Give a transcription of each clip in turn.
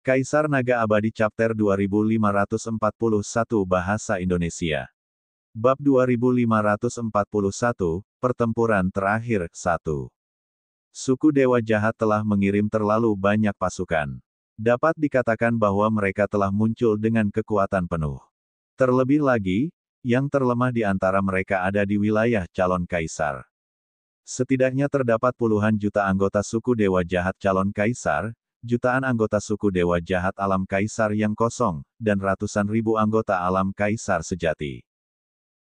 Kaisar Naga Abadi Chapter 2541 Bahasa Indonesia. Bab 2541, Pertempuran Terakhir, 1. Suku Dewa Jahat telah mengirim terlalu banyak pasukan. Dapat dikatakan bahwa mereka telah muncul dengan kekuatan penuh. Terlebih lagi, yang terlemah di antara mereka ada di wilayah calon kaisar. Setidaknya terdapat puluhan juta anggota suku Dewa Jahat calon kaisar, jutaan anggota suku Dewa Jahat alam kaisar yang kosong, dan ratusan ribu anggota alam kaisar sejati.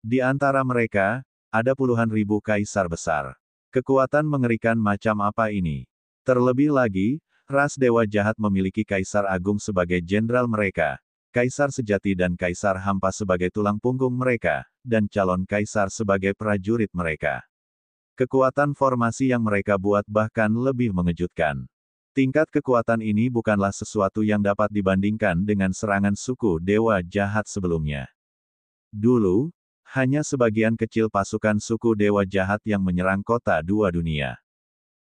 Di antara mereka, ada puluhan ribu kaisar besar. Kekuatan mengerikan macam apa ini? Terlebih lagi, ras Dewa Jahat memiliki kaisar agung sebagai jenderal mereka, kaisar sejati dan kaisar hampa sebagai tulang punggung mereka, dan calon kaisar sebagai prajurit mereka. Kekuatan formasi yang mereka buat bahkan lebih mengejutkan. Tingkat kekuatan ini bukanlah sesuatu yang dapat dibandingkan dengan serangan suku Dewa Jahat sebelumnya. Dulu, hanya sebagian kecil pasukan suku Dewa Jahat yang menyerang kota dua dunia.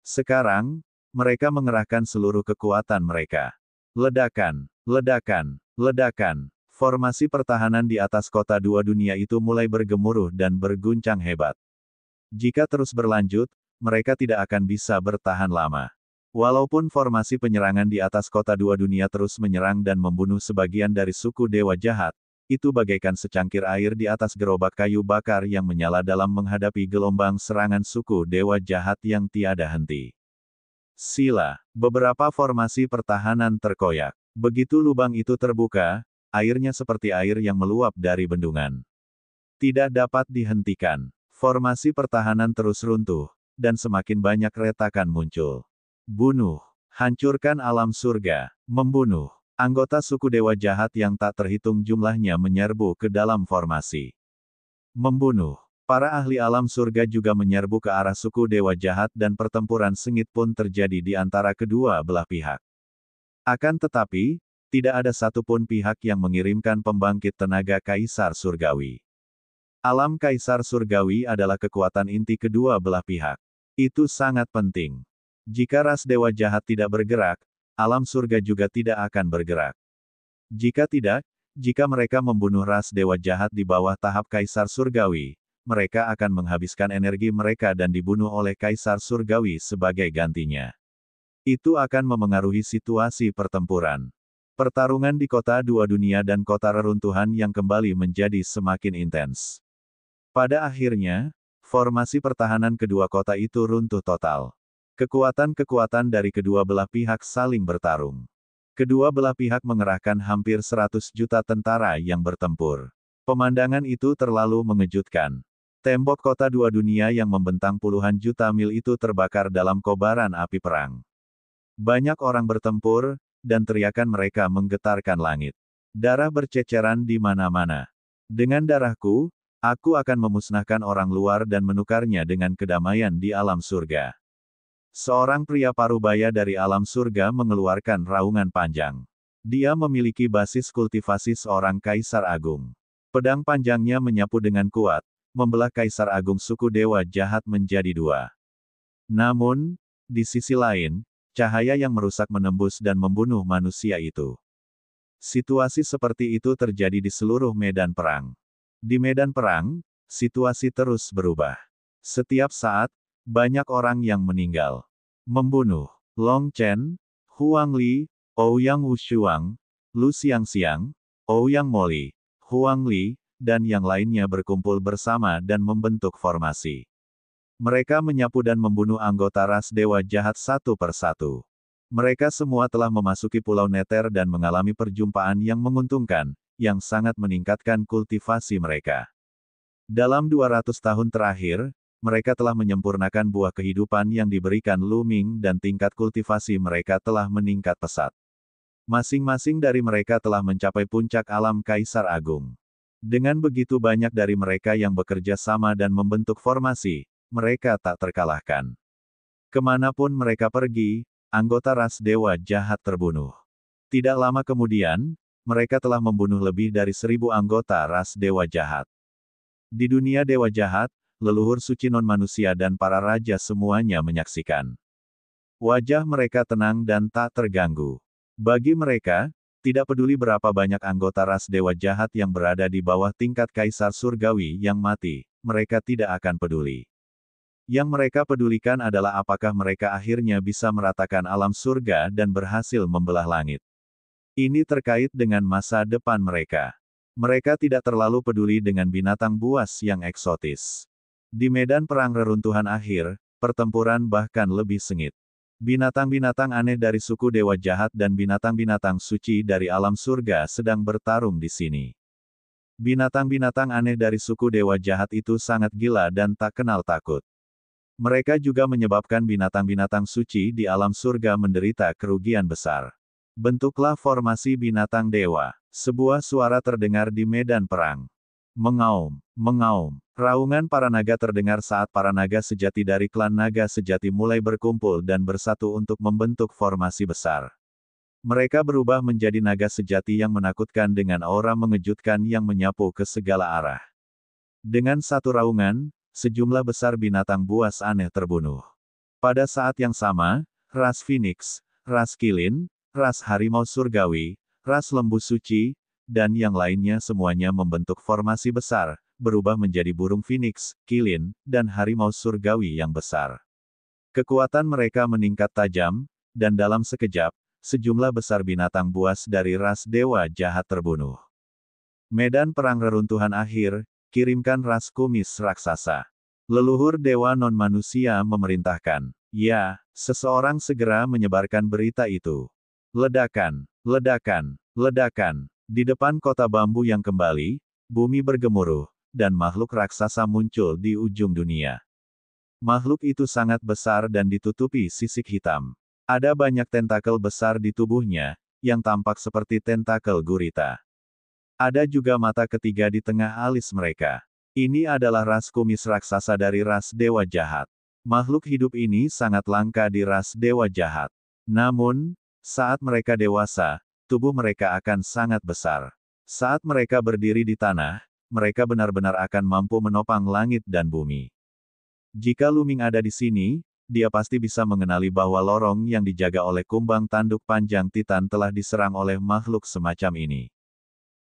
Sekarang, mereka mengerahkan seluruh kekuatan mereka. Ledakan, ledakan, ledakan. Formasi pertahanan di atas kota dua dunia itu mulai bergemuruh dan berguncang hebat. Jika terus berlanjut, mereka tidak akan bisa bertahan lama. Walaupun formasi penyerangan di atas kota dua dunia terus menyerang dan membunuh sebagian dari suku Dewa Jahat, itu bagaikan secangkir air di atas gerobak kayu bakar yang menyala dalam menghadapi gelombang serangan suku Dewa Jahat yang tiada henti. Sila, beberapa formasi pertahanan terkoyak. Begitu lubang itu terbuka, airnya seperti air yang meluap dari bendungan. Tidak dapat dihentikan. Formasi pertahanan terus runtuh, dan semakin banyak retakan muncul. Bunuh, hancurkan alam surga, membunuh. Anggota suku Dewa Jahat yang tak terhitung jumlahnya menyerbu ke dalam formasi. Membunuh. Para ahli alam surga juga menyerbu ke arah suku Dewa Jahat dan pertempuran sengit pun terjadi di antara kedua belah pihak. Akan tetapi, tidak ada satupun pihak yang mengirimkan pembangkit tenaga Kaisar Surgawi. Alam Kaisar Surgawi adalah kekuatan inti kedua belah pihak. Itu sangat penting. Jika ras Dewa Jahat tidak bergerak, alam surga juga tidak akan bergerak. Jika tidak, jika mereka membunuh ras Dewa Jahat di bawah tahap Kaisar Surgawi, mereka akan menghabiskan energi mereka dan dibunuh oleh Kaisar Surgawi sebagai gantinya. Itu akan memengaruhi situasi pertempuran. Pertarungan di kota dua dunia dan kota reruntuhan yang kembali menjadi semakin intens. Pada akhirnya, formasi pertahanan kedua kota itu runtuh total. Kekuatan-kekuatan dari kedua belah pihak saling bertarung. Kedua belah pihak mengerahkan hampir 100 juta tentara yang bertempur. Pemandangan itu terlalu mengejutkan. Tembok kota dua dunia yang membentang puluhan juta mil itu terbakar dalam kobaran api perang. Banyak orang bertempur, dan teriakan mereka menggetarkan langit. Darah berceceran di mana-mana. Dengan darahku, aku akan memusnahkan orang luar dan menukarnya dengan kedamaian di alam surga. Seorang pria parubaya dari alam surga mengeluarkan raungan panjang. Dia memiliki basis kultivasi seorang kaisar agung. Pedang panjangnya menyapu dengan kuat, membelah kaisar agung suku Dewa Jahat menjadi dua. Namun, di sisi lain, cahaya yang merusak menembus dan membunuh manusia itu. Situasi seperti itu terjadi di seluruh medan perang. Di medan perang, situasi terus berubah. Setiap saat, banyak orang yang meninggal. Membunuh Long Chen, Huang Li, Ouyang Wushuang, Lu Xiangxiang, Ouyang Moli, Huang Li, dan yang lainnya berkumpul bersama dan membentuk formasi. Mereka menyapu dan membunuh anggota ras Dewa Jahat satu persatu. Mereka semua telah memasuki Pulau Nether dan mengalami perjumpaan yang menguntungkan, yang sangat meningkatkan kultivasi mereka. Dalam 200 tahun terakhir, mereka telah menyempurnakan buah kehidupan yang diberikan Lu Ming dan tingkat kultivasi mereka telah meningkat pesat. Masing-masing dari mereka telah mencapai puncak alam Kaisar Agung. Dengan begitu banyak dari mereka yang bekerja sama dan membentuk formasi, mereka tak terkalahkan. Kemanapun mereka pergi, anggota ras Dewa Jahat terbunuh. Tidak lama kemudian, mereka telah membunuh lebih dari 1000 anggota ras Dewa Jahat. Di dunia Dewa Jahat, leluhur suci non-manusia dan para raja semuanya menyaksikan. Wajah mereka tenang dan tak terganggu. Bagi mereka, tidak peduli berapa banyak anggota ras dewa jahat yang berada di bawah tingkat kaisar surgawi yang mati, mereka tidak akan peduli. Yang mereka pedulikan adalah apakah mereka akhirnya bisa meratakan alam surga dan berhasil membelah langit. Ini terkait dengan masa depan mereka. Mereka tidak terlalu peduli dengan binatang buas yang eksotis. Di medan perang reruntuhan akhir, pertempuran bahkan lebih sengit. Binatang-binatang aneh dari suku dewa jahat dan binatang-binatang suci dari alam surga sedang bertarung di sini. Binatang-binatang aneh dari suku dewa jahat itu sangat gila dan tak kenal takut. Mereka juga menyebabkan binatang-binatang suci di alam surga menderita kerugian besar. Bentuklah formasi binatang dewa. Sebuah suara terdengar di medan perang. Mengaum, mengaum. Raungan para naga terdengar saat para naga sejati dari klan naga sejati mulai berkumpul dan bersatu untuk membentuk formasi besar. Mereka berubah menjadi naga sejati yang menakutkan dengan aura mengejutkan yang menyapu ke segala arah. Dengan satu raungan, sejumlah besar binatang buas aneh terbunuh. Pada saat yang sama, ras Phoenix, ras Kilin, ras harimau surgawi, ras lembu suci, dan yang lainnya semuanya membentuk formasi besar, berubah menjadi burung Phoenix, Kilin, dan harimau surgawi yang besar. Kekuatan mereka meningkat tajam, dan dalam sekejap, sejumlah besar binatang buas dari ras dewa jahat terbunuh. Medan perang reruntuhan akhir, kirimkan ras kumis raksasa. Leluhur dewa non-manusia memerintahkan. Ya, seseorang segera menyebarkan berita itu. Ledakan, ledakan, ledakan. Di depan kota bambu yang kembali, bumi bergemuruh, dan makhluk raksasa muncul di ujung dunia. Makhluk itu sangat besar dan ditutupi sisik hitam. Ada banyak tentakel besar di tubuhnya, yang tampak seperti tentakel gurita. Ada juga mata ketiga di tengah alis mereka. Ini adalah ras kumis raksasa dari ras dewa jahat. Makhluk hidup ini sangat langka di ras dewa jahat. Namun, saat mereka dewasa, tubuh mereka akan sangat besar. Saat mereka berdiri di tanah, mereka benar-benar akan mampu menopang langit dan bumi. Jika Luming ada di sini, dia pasti bisa mengenali bahwa lorong yang dijaga oleh kumbang tanduk panjang Titan telah diserang oleh makhluk semacam ini.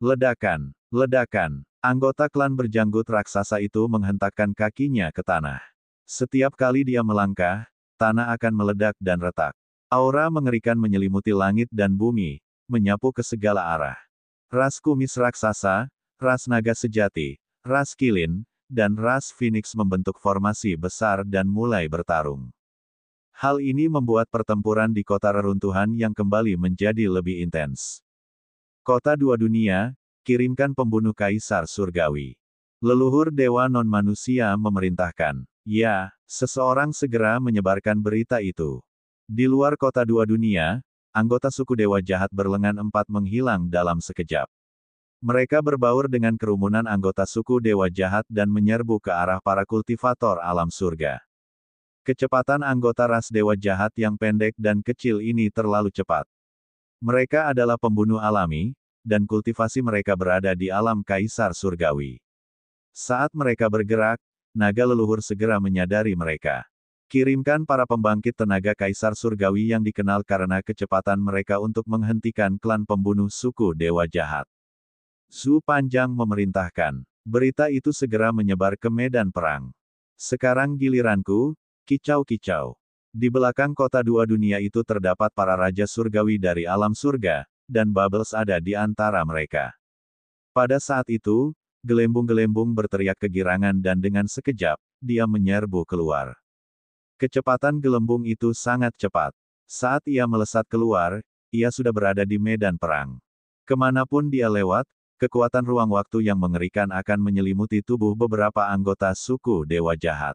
Ledakan, ledakan. Anggota klan berjanggut raksasa itu menghentakkan kakinya ke tanah. Setiap kali dia melangkah, tanah akan meledak dan retak. Aura mengerikan menyelimuti langit dan bumi, menyapu ke segala arah. Ras kumis raksasa, ras naga sejati, ras Kilin, dan ras Phoenix membentuk formasi besar dan mulai bertarung. Hal ini membuat pertempuran di kota reruntuhan yang kembali menjadi lebih intens. Kota dua dunia, kirimkan pembunuh kaisar surgawi. Leluhur dewa non-manusia memerintahkan. Ya, seseorang segera menyebarkan berita itu. Di luar kota dua dunia, anggota suku dewa jahat berlengan empat menghilang dalam sekejap. Mereka berbaur dengan kerumunan anggota suku dewa jahat dan menyerbu ke arah para kultivator alam surga. Kecepatan anggota ras dewa jahat yang pendek dan kecil ini terlalu cepat. Mereka adalah pembunuh alami, dan kultivasi mereka berada di alam kaisar surgawi. Saat mereka bergerak, naga leluhur segera menyadari mereka. Kirimkan para pembangkit tenaga kaisar surgawi yang dikenal karena kecepatan mereka untuk menghentikan klan pembunuh suku dewa jahat. Zhu Panjang memerintahkan. Berita itu segera menyebar ke medan perang. Sekarang giliranku, kicau-kicau. Di belakang kota dua dunia itu terdapat para raja surgawi dari alam surga, dan Bubbles ada di antara mereka. Pada saat itu, gelembung-gelembung berteriak kegirangan dan dengan sekejap, dia menyerbu keluar. Kecepatan gelembung itu sangat cepat. Saat ia melesat keluar, ia sudah berada di medan perang. Kemanapun dia lewat, kekuatan ruang waktu yang mengerikan akan menyelimuti tubuh beberapa anggota suku dewa jahat.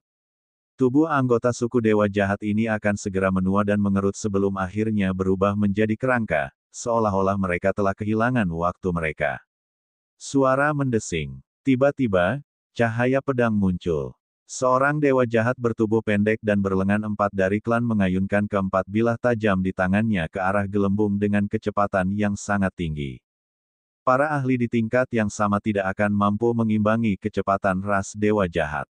Tubuh anggota suku dewa jahat ini akan segera menua dan mengerut sebelum akhirnya berubah menjadi kerangka, seolah-olah mereka telah kehilangan waktu mereka. Suara mendesing. Tiba-tiba, cahaya pedang muncul. Seorang dewa jahat bertubuh pendek dan berlengan empat dari klan mengayunkan keempat bilah tajam di tangannya ke arah gelembung dengan kecepatan yang sangat tinggi. Para ahli di tingkat yang sama tidak akan mampu mengimbangi kecepatan ras dewa jahat.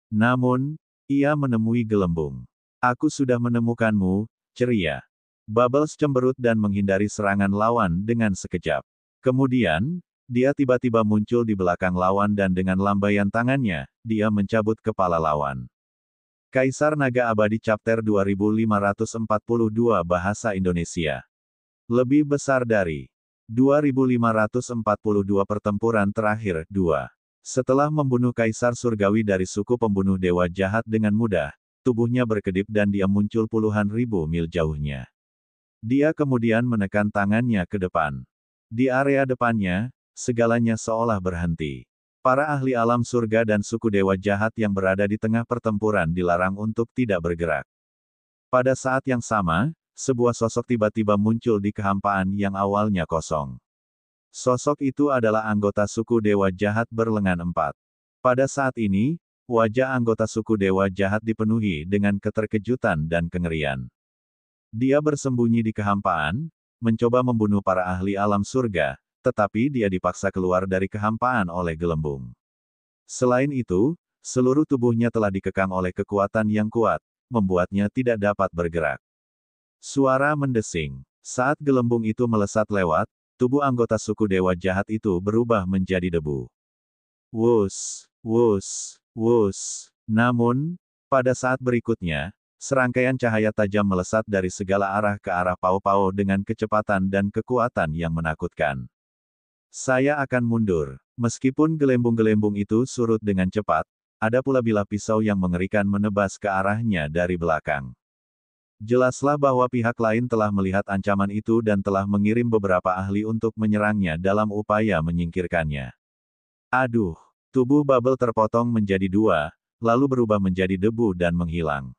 Namun, ia menemui gelembung. Aku sudah menemukanmu, ceria. Bubbles cemberut dan menghindari serangan lawan dengan sekejap. Kemudian, dia tiba-tiba muncul di belakang lawan dan dengan lambaian tangannya, dia mencabut kepala lawan. Kaisar Naga Abadi Chapter 2542 Bahasa Indonesia. Lebih besar dari 2542 Pertempuran Terakhir 2. Setelah membunuh Kaisar Surgawi dari suku pembunuh dewa jahat dengan mudah, tubuhnya berkedip dan dia muncul puluhan ribu mil jauhnya. Dia kemudian menekan tangannya ke depan. Di area depannya, segalanya seolah berhenti. Para ahli alam surga dan suku dewa jahat yang berada di tengah pertempuran dilarang untuk tidak bergerak. Pada saat yang sama, sebuah sosok tiba-tiba muncul di kehampaan yang awalnya kosong. Sosok itu adalah anggota suku dewa jahat berlengan 4. Pada saat ini, wajah anggota suku dewa jahat dipenuhi dengan keterkejutan dan kengerian. Dia bersembunyi di kehampaan, mencoba membunuh para ahli alam surga, tetapi dia dipaksa keluar dari kehampaan oleh gelembung. Selain itu, seluruh tubuhnya telah dikekang oleh kekuatan yang kuat, membuatnya tidak dapat bergerak. Suara mendesing. Saat gelembung itu melesat lewat, tubuh anggota suku dewa jahat itu berubah menjadi debu. Wus, wus, wus. Namun, pada saat berikutnya, serangkaian cahaya tajam melesat dari segala arah ke arah Pao-Pao dengan kecepatan dan kekuatan yang menakutkan. Saya akan mundur. Meskipun gelembung-gelembung itu surut dengan cepat, ada pula bilah pisau yang mengerikan menebas ke arahnya dari belakang. Jelaslah bahwa pihak lain telah melihat ancaman itu dan telah mengirim beberapa ahli untuk menyerangnya dalam upaya menyingkirkannya. Aduh, tubuh Bubble terpotong menjadi 2, lalu berubah menjadi debu dan menghilang.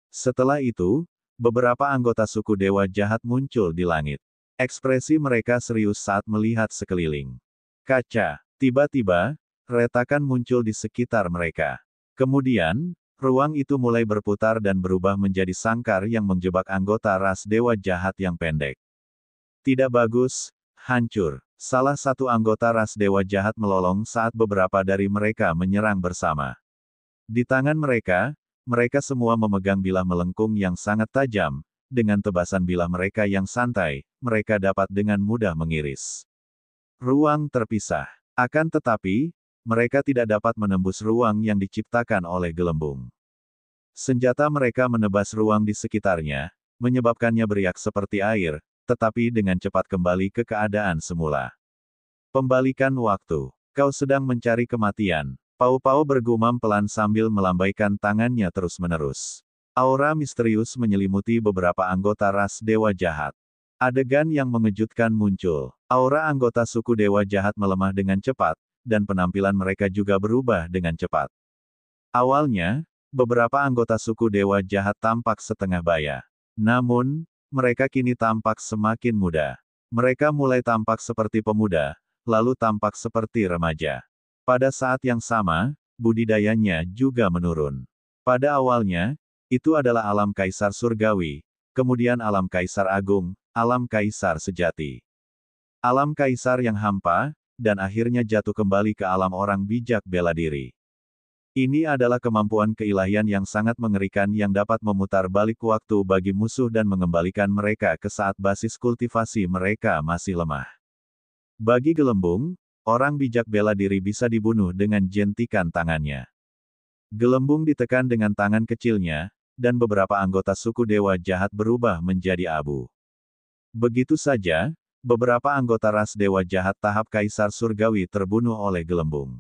Setelah itu, beberapa anggota suku dewa jahat muncul di langit. Ekspresi mereka serius saat melihat sekeliling. Kaca. Tiba-tiba, retakan muncul di sekitar mereka. Kemudian, ruang itu mulai berputar dan berubah menjadi sangkar yang menjebak anggota ras dewa jahat yang pendek. Tidak bagus, hancur. Salah satu anggota ras dewa jahat melolong saat beberapa dari mereka menyerang bersama. Di tangan mereka semua memegang bilah melengkung yang sangat tajam, dengan tebasan bilah mereka yang santai, mereka dapat dengan mudah mengiris ruang terpisah. Akan tetapi, mereka tidak dapat menembus ruang yang diciptakan oleh gelembung. Senjata mereka menebas ruang di sekitarnya, menyebabkannya beriak seperti air, tetapi dengan cepat kembali ke keadaan semula. Pembalikan waktu. Kau sedang mencari kematian. Pao-Pao bergumam pelan sambil melambaikan tangannya terus-menerus. Aura misterius menyelimuti beberapa anggota ras dewa jahat. Adegan yang mengejutkan muncul. Aura anggota suku dewa jahat melemah dengan cepat, dan penampilan mereka juga berubah dengan cepat. Awalnya, beberapa anggota suku dewa jahat tampak setengah baya. Namun, mereka kini tampak semakin muda. Mereka mulai tampak seperti pemuda, lalu tampak seperti remaja. Pada saat yang sama, budidayanya juga menurun. Pada awalnya, itu adalah alam kaisar surgawi, kemudian alam kaisar agung, alam kaisar sejati. Alam kaisar yang hampa, dan akhirnya jatuh kembali ke alam orang bijak bela diri. Ini adalah kemampuan keilahian yang sangat mengerikan yang dapat memutar balik waktu bagi musuh dan mengembalikan mereka ke saat basis kultivasi mereka masih lemah. Bagi gelembung, orang bijak bela diri bisa dibunuh dengan jentikan tangannya. Gelembung ditekan dengan tangan kecilnya, dan beberapa anggota suku dewa jahat berubah menjadi abu. Begitu saja, beberapa anggota ras dewa jahat tahap kaisar surgawi terbunuh oleh gelembung.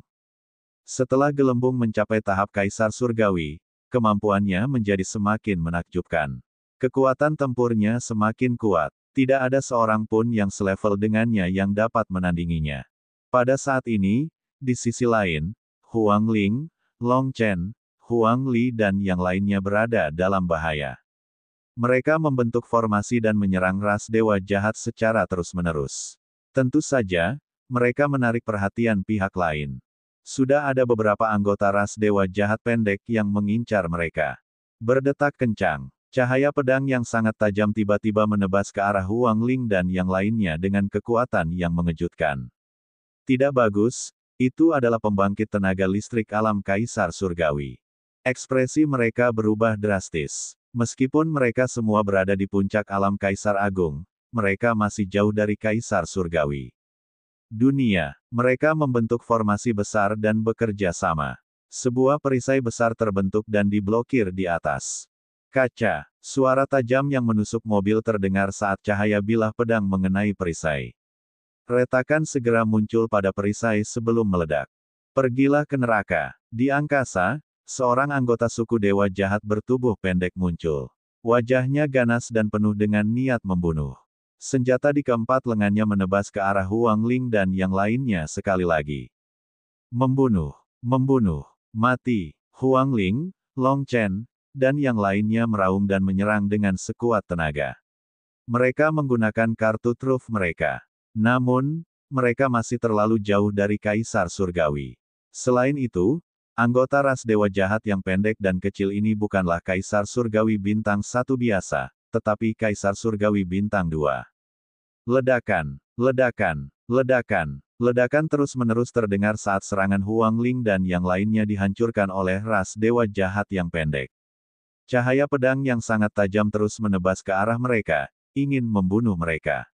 Setelah gelembung mencapai tahap kaisar surgawi, kemampuannya menjadi semakin menakjubkan. Kekuatan tempurnya semakin kuat. Tidak ada seorang pun yang selevel dengannya yang dapat menandinginya. Pada saat ini, di sisi lain, Huang Ling, Long Chen, Huang Li dan yang lainnya berada dalam bahaya. Mereka membentuk formasi dan menyerang ras dewa jahat secara terus-menerus. Tentu saja, mereka menarik perhatian pihak lain. Sudah ada beberapa anggota ras dewa jahat pendek yang mengincar mereka. Berdetak kencang. Cahaya pedang yang sangat tajam tiba-tiba menebas ke arah Huang Ling dan yang lainnya dengan kekuatan yang mengejutkan. Tidak bagus, itu adalah pembangkit tenaga listrik alam kaisar surgawi. Ekspresi mereka berubah drastis. Meskipun mereka semua berada di puncak alam Kaisar Agung, mereka masih jauh dari Kaisar Surgawi. Dunia, mereka membentuk formasi besar dan bekerja sama. Sebuah perisai besar terbentuk dan diblokir di atas. Kaca, suara tajam yang menusuk mobil terdengar saat cahaya bilah pedang mengenai perisai. Retakan segera muncul pada perisai sebelum meledak. Pergilah ke neraka. Di angkasa, seorang anggota suku dewa jahat bertubuh pendek muncul. Wajahnya ganas dan penuh dengan niat membunuh. Senjata di keempat lengannya menebas ke arah Huang Ling dan yang lainnya sekali lagi. Membunuh, membunuh, mati. Huang Ling, Long Chen, dan yang lainnya meraung dan menyerang dengan sekuat tenaga. Mereka menggunakan kartu truf mereka. Namun, mereka masih terlalu jauh dari Kaisar Surgawi. Selain itu, anggota ras dewa jahat yang pendek dan kecil ini bukanlah Kaisar Surgawi bintang 1 biasa, tetapi Kaisar Surgawi bintang 2. Ledakan, ledakan, ledakan, ledakan terus-menerus terdengar saat serangan Huang Ling dan yang lainnya dihancurkan oleh ras dewa jahat yang pendek. Cahaya pedang yang sangat tajam terus menebas ke arah mereka, ingin membunuh mereka.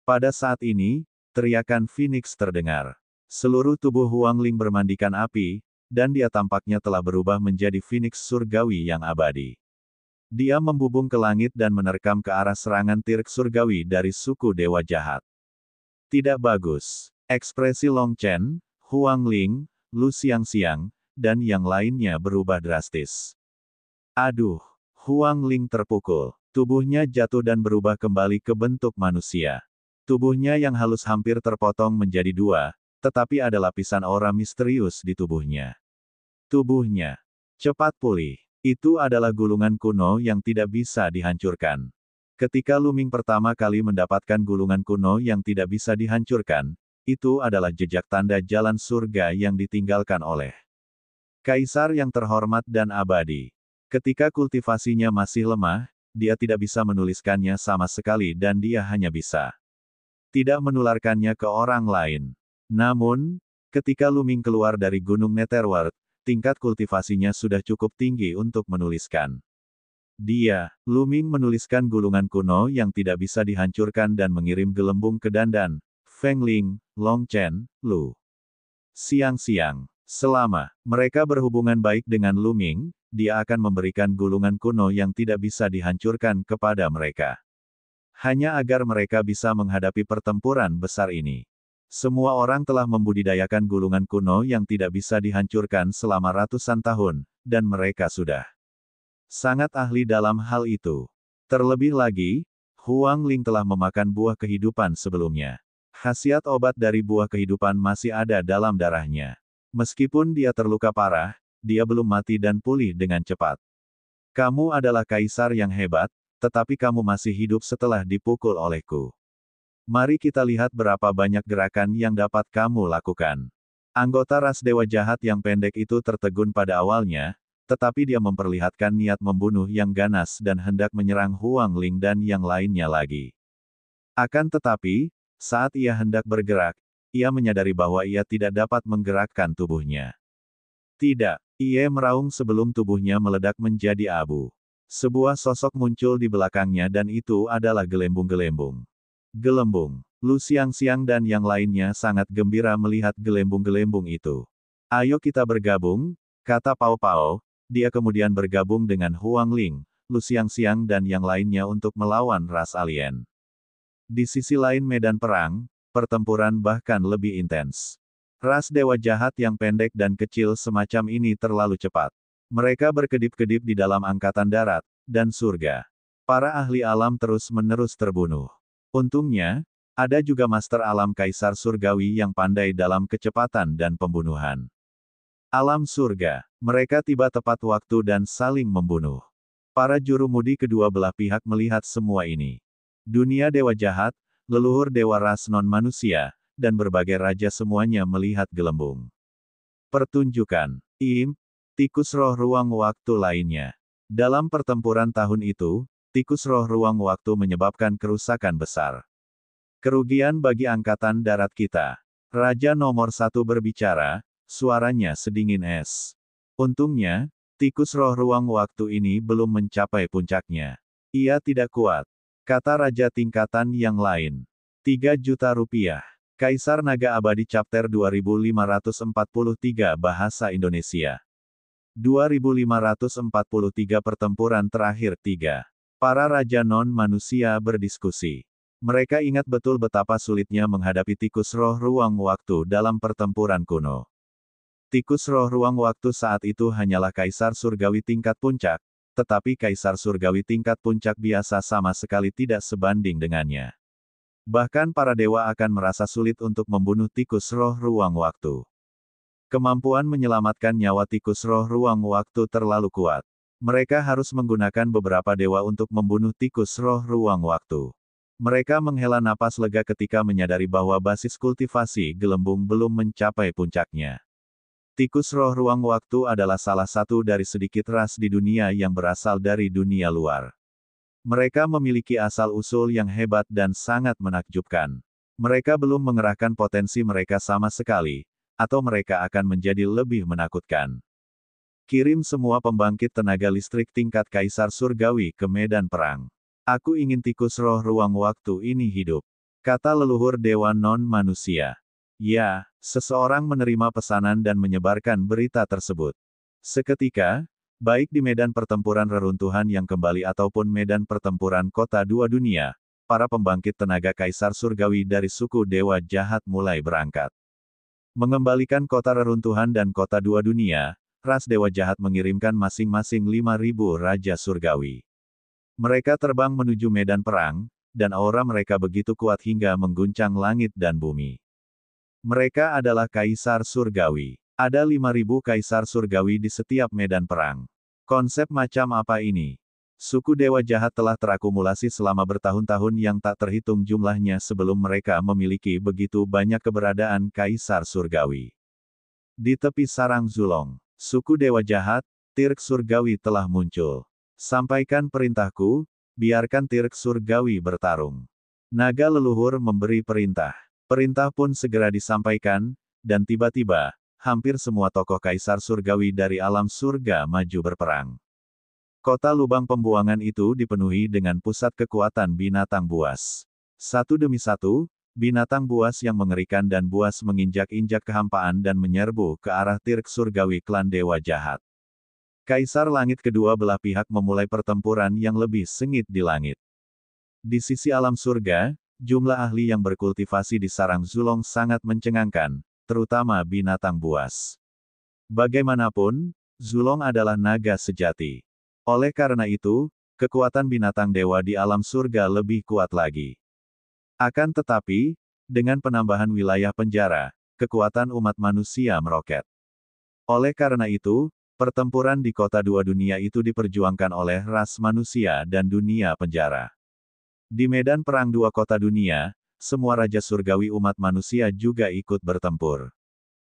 Pada saat ini, teriakan Phoenix terdengar. Seluruh tubuh Huang Ling bermandikan api, dan dia tampaknya telah berubah menjadi Phoenix surgawi yang abadi. Dia membubung ke langit dan menerkam ke arah serangan Tirk surgawi dari suku dewa jahat. Tidak bagus. Ekspresi Long Chen, Huang Ling, Lu Xiangxiang, dan yang lainnya berubah drastis. Aduh, Huang Ling terpukul. Tubuhnya jatuh dan berubah kembali ke bentuk manusia. Tubuhnya yang halus hampir terpotong menjadi 2, tetapi ada lapisan aura misterius di tubuhnya. Tubuhnya cepat pulih. Itu adalah gulungan kuno yang tidak bisa dihancurkan. Ketika Luming pertama kali mendapatkan gulungan kuno yang tidak bisa dihancurkan, itu adalah jejak tanda jalan surga yang ditinggalkan oleh Kaisar yang terhormat dan abadi. Ketika kultivasinya masih lemah, dia tidak bisa menuliskannya sama sekali dan dia hanya bisa tidak menularkannya ke orang lain. Namun, ketika Luming keluar dari Gunung Netherworld, tingkat kultivasinya sudah cukup tinggi untuk menuliskan. Dia, Luming menuliskan gulungan kuno yang tidak bisa dihancurkan dan mengirim gelembung ke Dandan, Feng Ling, Long Chen, Lu Xiangxiang. Selama mereka berhubungan baik dengan Luming, dia akan memberikan gulungan kuno yang tidak bisa dihancurkan kepada mereka. Hanya agar mereka bisa menghadapi pertempuran besar ini. Semua orang telah membudidayakan gulungan kuno yang tidak bisa dihancurkan selama ratusan tahun, dan mereka sudah sangat ahli dalam hal itu. Terlebih lagi, Huang Ling telah memakan buah kehidupan sebelumnya. Khasiat obat dari buah kehidupan masih ada dalam darahnya. Meskipun dia terluka parah, dia belum mati dan pulih dengan cepat. Kamu adalah kaisar yang hebat, tetapi kamu masih hidup setelah dipukul olehku. Mari kita lihat berapa banyak gerakan yang dapat kamu lakukan. Anggota ras dewa jahat yang pendek itu tertegun pada awalnya, tetapi dia memperlihatkan niat membunuh yang ganas dan hendak menyerang Huang Ling dan yang lainnya lagi. Akan tetapi, saat ia hendak bergerak, ia menyadari bahwa ia tidak dapat menggerakkan tubuhnya. Tidak, ia meraung sebelum tubuhnya meledak menjadi abu. Sebuah sosok muncul di belakangnya dan itu adalah gelembung-gelembung. Gelembung. Lu Xiangxiang dan yang lainnya sangat gembira melihat gelembung-gelembung itu. Ayo kita bergabung, kata Pao Pao, dia kemudian bergabung dengan Huang Ling, Lu Xiangxiang dan yang lainnya untuk melawan ras alien. Di sisi lain medan perang, pertempuran bahkan lebih intens. Ras dewa jahat yang pendek dan kecil semacam ini terlalu cepat. Mereka berkedip-kedip di dalam angkatan darat, dan surga. Para ahli alam terus-menerus terbunuh. Untungnya, ada juga master alam kaisar surgawi yang pandai dalam kecepatan dan pembunuhan. Alam surga, mereka tiba tepat waktu dan saling membunuh. Para jurumudi kedua belah pihak melihat semua ini. Dunia dewa jahat, leluhur dewa ras non-manusia, dan berbagai raja semuanya melihat gelembung. Pertunjukan, tikus roh ruang waktu lainnya. Dalam pertempuran tahun itu, tikus roh ruang waktu menyebabkan kerusakan besar. Kerugian bagi angkatan darat kita. Raja nomor 1 berbicara, suaranya sedingin es. Untungnya, Tikus roh ruang waktu ini belum mencapai puncaknya. Ia tidak kuat, kata raja tingkatan yang lain. 3 juta rupiah. Kaisar Naga Abadi Chapter 2543 Bahasa Indonesia. 2543 Pertempuran terakhir 3. Para raja non-manusia berdiskusi. Mereka ingat betul betapa sulitnya menghadapi tikus roh ruang waktu dalam pertempuran kuno. Tikus roh ruang waktu saat itu hanyalah kaisar surgawi tingkat puncak, tetapi kaisar surgawi tingkat puncak biasa sama sekali tidak sebanding dengannya. Bahkan para dewa akan merasa sulit untuk membunuh tikus roh ruang waktu. Kemampuan menyelamatkan nyawa tikus roh ruang waktu terlalu kuat. Mereka harus menggunakan beberapa dewa untuk membunuh tikus roh ruang waktu. Mereka menghela napas lega ketika menyadari bahwa basis kultivasi gelembung belum mencapai puncaknya. Tikus roh ruang waktu adalah salah satu dari sedikit ras di dunia yang berasal dari dunia luar. Mereka memiliki asal-usul yang hebat dan sangat menakjubkan. Mereka belum mengerahkan potensi mereka sama sekali, atau mereka akan menjadi lebih menakutkan. Kirim semua pembangkit tenaga listrik tingkat kaisar surgawi ke medan perang. Aku ingin tikus roh ruang waktu ini hidup, kata leluhur dewa non-manusia. Ya, seseorang menerima pesanan dan menyebarkan berita tersebut. Seketika, baik di medan pertempuran reruntuhan yang kembali ataupun medan pertempuran kota dua dunia, para pembangkit tenaga kaisar surgawi dari suku dewa jahat mulai berangkat. Mengembalikan kota reruntuhan dan kota dua dunia, ras dewa jahat mengirimkan masing-masing 5.000 raja surgawi. Mereka terbang menuju medan perang, dan aura mereka begitu kuat hingga mengguncang langit dan bumi. Mereka adalah kaisar surgawi. Ada 5.000 kaisar surgawi di setiap medan perang. Konsep macam apa ini? Suku dewa jahat telah terakumulasi selama bertahun-tahun yang tak terhitung jumlahnya sebelum mereka memiliki begitu banyak keberadaan kaisar surgawi. Di tepi sarang Zulong, suku dewa jahat, Tirk surgawi telah muncul. Sampaikan perintahku, biarkan Tirk surgawi bertarung. Naga leluhur memberi perintah. Perintah pun segera disampaikan, dan tiba-tiba, hampir semua tokoh kaisar surgawi dari alam surga maju berperang. Kota lubang pembuangan itu dipenuhi dengan pusat kekuatan binatang buas. Satu demi satu, binatang buas yang mengerikan dan buas menginjak-injak kehampaan dan menyerbu ke arah Tirk surgawi klan dewa jahat. Kaisar langit kedua belah pihak memulai pertempuran yang lebih sengit di langit. Di sisi alam surga, jumlah ahli yang berkultivasi di sarang Zulong sangat mencengangkan, terutama binatang buas. Bagaimanapun, Zulong adalah naga sejati. Oleh karena itu, kekuatan binatang dewa di alam surga lebih kuat lagi. Akan tetapi, dengan penambahan wilayah penjara, kekuatan umat manusia meroket. Oleh karena itu, pertempuran di kota dua dunia itu diperjuangkan oleh ras manusia dan dunia penjara. Di medan perang dua kota dunia, semua raja surgawi umat manusia juga ikut bertempur.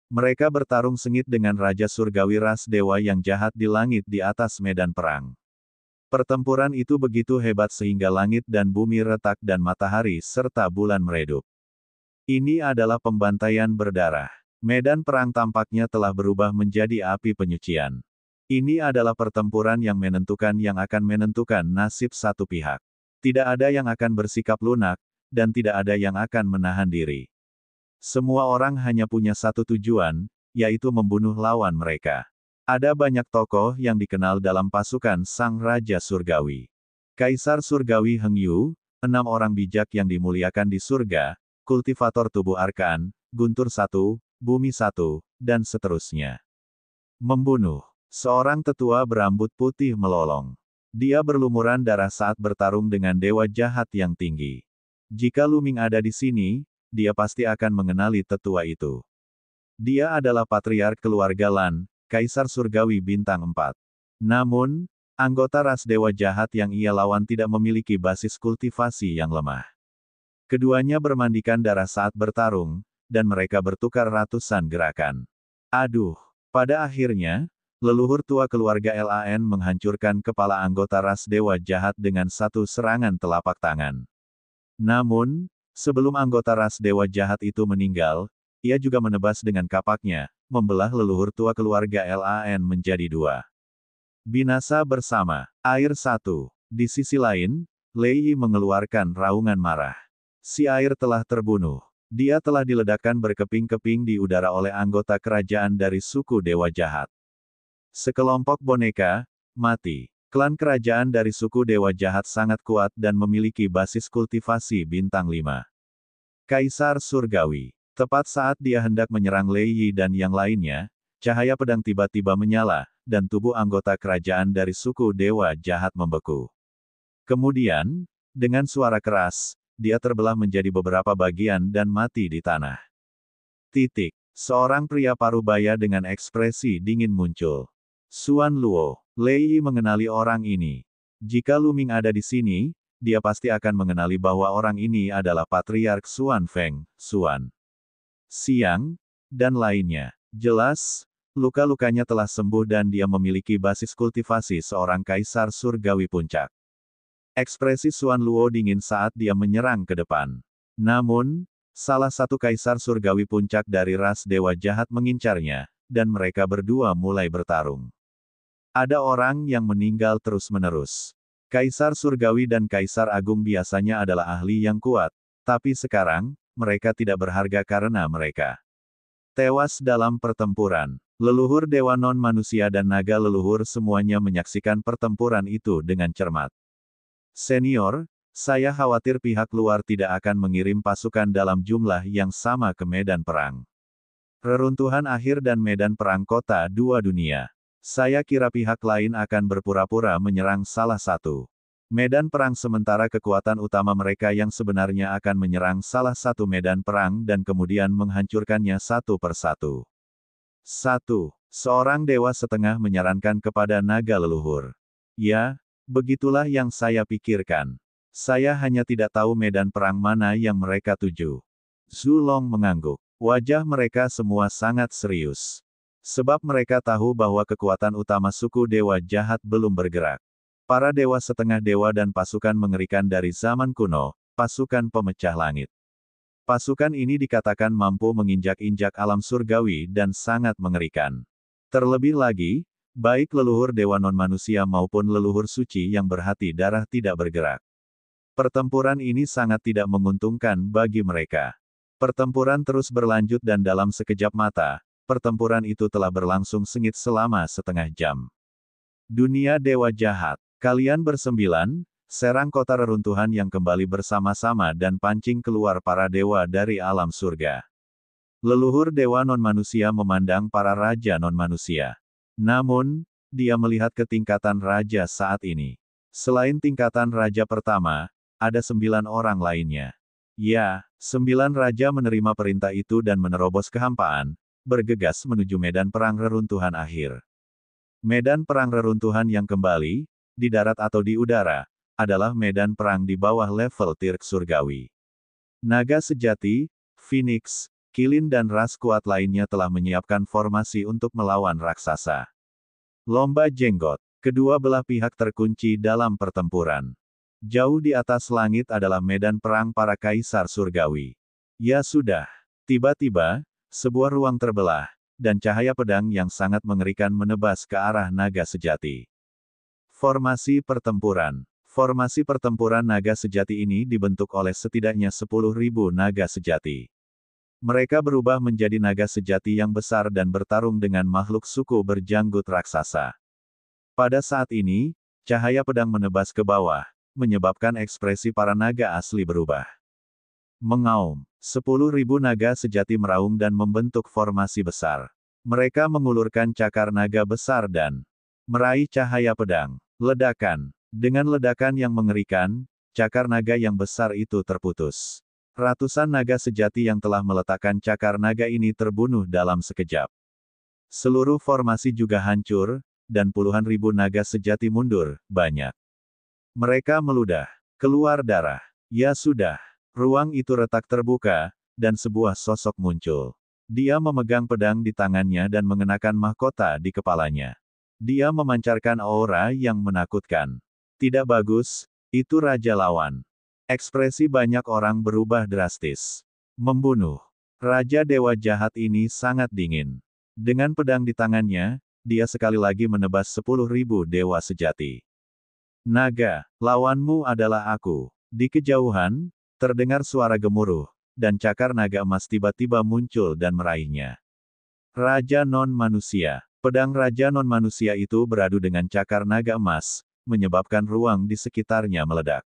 Mereka bertarung sengit dengan raja surgawi ras dewa yang jahat di langit di atas medan perang. Pertempuran itu begitu hebat sehingga langit dan bumi retak dan matahari serta bulan meredup. Ini adalah pembantaian berdarah. Medan perang tampaknya telah berubah menjadi api penyucian. Ini adalah pertempuran yang akan menentukan nasib satu pihak. Tidak ada yang akan bersikap lunak, dan tidak ada yang akan menahan diri. Semua orang hanya punya satu tujuan, yaitu membunuh lawan mereka. Ada banyak tokoh yang dikenal dalam pasukan Sang Raja Surgawi. Kaisar Surgawi Heng Yu, 6 orang bijak yang dimuliakan di surga, kultivator tubuh arkan, Guntur I, Bumi I, dan seterusnya. Membunuh. Seorang tetua berambut putih melolong. Dia berlumuran darah saat bertarung dengan dewa jahat yang tinggi. Jika Lu Ming ada di sini, dia pasti akan mengenali tetua itu. Dia adalah patriark keluarga Lan, Kaisar Surgawi Bintang 4. Namun, anggota ras dewa jahat yang ia lawan tidak memiliki basis kultivasi yang lemah. Keduanya bermandikan darah saat bertarung, dan mereka bertukar ratusan gerakan. Aduh, pada akhirnya, leluhur tua keluarga Lan menghancurkan kepala anggota ras dewa jahat dengan satu serangan telapak tangan. Namun, sebelum anggota ras dewa jahat itu meninggal, ia juga menebas dengan kapaknya, membelah leluhur tua keluarga Lan menjadi dua. Binasa bersama. Air 1. Di sisi lain, Lei Yi mengeluarkan raungan marah. Si air telah terbunuh. Dia telah diledakkan berkeping-keping di udara oleh anggota kerajaan dari suku Dewa Jahat. Sekelompok boneka, mati. Klan kerajaan dari suku Dewa Jahat sangat kuat dan memiliki basis kultivasi bintang 5. Kaisar Surgawi. Tepat saat dia hendak menyerang Lei Yi dan yang lainnya, cahaya pedang tiba-tiba menyala, dan tubuh anggota kerajaan dari suku Dewa Jahat membeku. Kemudian, dengan suara keras, dia terbelah menjadi beberapa bagian dan mati di tanah. Titik. Seorang pria parubaya dengan ekspresi dingin muncul. Xuan Luo. Lei Yi mengenali orang ini. Jika Lu Ming ada di sini, dia pasti akan mengenali bahwa orang ini adalah Patriark Xuan Feng, Xuan Xiang, dan lainnya. Jelas, luka-lukanya telah sembuh dan dia memiliki basis kultivasi seorang kaisar surgawi puncak. Ekspresi Xuan Luo dingin saat dia menyerang ke depan. Namun, salah satu kaisar surgawi puncak dari ras Dewa Jahat mengincarnya, dan mereka berdua mulai bertarung. Ada orang yang meninggal terus-menerus. Kaisar Surgawi dan Kaisar Agung biasanya adalah ahli yang kuat, tapi sekarang, mereka tidak berharga karena mereka tewas dalam pertempuran. Leluhur Dewa Non-Manusia dan Naga Leluhur semuanya menyaksikan pertempuran itu dengan cermat. Senior, saya khawatir pihak luar tidak akan mengirim pasukan dalam jumlah yang sama ke medan perang. Reruntuhan akhir dan medan perang kota dua dunia. Saya kira pihak lain akan berpura-pura menyerang salah satu medan perang sementara kekuatan utama mereka yang sebenarnya akan menyerang salah satu medan perang dan kemudian menghancurkannya satu persatu. 1. Seorang dewa setengah menyarankan kepada naga leluhur. Ya, begitulah yang saya pikirkan. Saya hanya tidak tahu medan perang mana yang mereka tuju. Zhu Long mengangguk. Wajah mereka semua sangat serius. Sebab mereka tahu bahwa kekuatan utama suku Dewa Jahat belum bergerak. Para dewa setengah dewa dan pasukan mengerikan dari zaman kuno, pasukan pemecah langit. Pasukan ini dikatakan mampu menginjak-injak alam surgawi dan sangat mengerikan. Terlebih lagi, baik leluhur dewa non-manusia maupun leluhur suci yang berhati darah tidak bergerak. Pertempuran ini sangat tidak menguntungkan bagi mereka. Pertempuran terus berlanjut dan dalam sekejap mata, pertempuran itu telah berlangsung sengit selama setengah jam. Dunia Dewa Jahat. Kalian bersembilan, serang kota reruntuhan yang kembali bersama-sama dan pancing keluar para dewa dari alam surga. Leluhur dewa non-manusia memandang para raja non-manusia. Namun, dia melihat ketingkatan raja saat ini. Selain tingkatan raja pertama, ada 9 orang lainnya. Ya, 9 raja menerima perintah itu dan menerobos kehampaan, bergegas menuju medan perang reruntuhan akhir. Medan perang reruntuhan yang kembali, di darat atau di udara, adalah medan perang di bawah level Tirk Surgawi. Naga sejati, Phoenix, Kilin dan ras kuat lainnya telah menyiapkan formasi untuk melawan raksasa. Lomba jenggot. Kedua belah pihak terkunci dalam pertempuran. Jauh di atas langit adalah medan perang para kaisar surgawi. Ya sudah. Tiba-tiba, sebuah ruang terbelah, dan cahaya pedang yang sangat mengerikan menebas ke arah naga sejati. Formasi pertempuran. Formasi pertempuran naga sejati ini dibentuk oleh setidaknya 10.000 naga sejati. Mereka berubah menjadi naga sejati yang besar dan bertarung dengan makhluk suku berjanggut raksasa. Pada saat ini, cahaya pedang menebas ke bawah, menyebabkan ekspresi para naga asli berubah. Mengaum, 10.000 naga sejati meraung dan membentuk formasi besar. Mereka mengulurkan cakar naga besar dan meraih cahaya pedang. Ledakan. Dengan ledakan yang mengerikan, cakar naga yang besar itu terputus. Ratusan naga sejati yang telah meletakkan cakar naga ini terbunuh dalam sekejap. Seluruh formasi juga hancur, dan puluhan ribu naga sejati mundur, banyak. Mereka meludah. Keluar darah. Ya sudah. Ruang itu retak terbuka, dan sebuah sosok muncul. Dia memegang pedang di tangannya dan mengenakan mahkota di kepalanya. Dia memancarkan aura yang menakutkan. Tidak bagus, itu Raja Lawan. Ekspresi banyak orang berubah drastis. Membunuh. Raja Dewa Jahat ini sangat dingin. Dengan pedang di tangannya, dia sekali lagi menebas 10.000 dewa sejati. Naga, lawanmu adalah aku. Di kejauhan, terdengar suara gemuruh, dan cakar naga emas tiba-tiba muncul dan meraihnya. Raja non-manusia. Pedang Raja non-manusia itu beradu dengan cakar naga emas, menyebabkan ruang di sekitarnya meledak.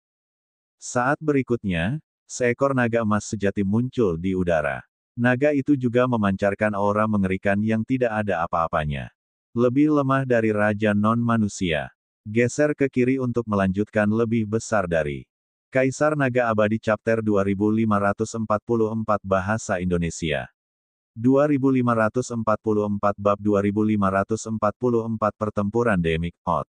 Saat berikutnya, seekor naga emas sejati muncul di udara. Naga itu juga memancarkan aura mengerikan yang tidak ada apa-apanya. Lebih lemah dari Raja non-manusia. Geser ke kiri untuk melanjutkan lebih besar dari Kaisar Naga Abadi Chapter 2544 Bahasa Indonesia. 2544 Bab 2544 Pertempuran Demik Out.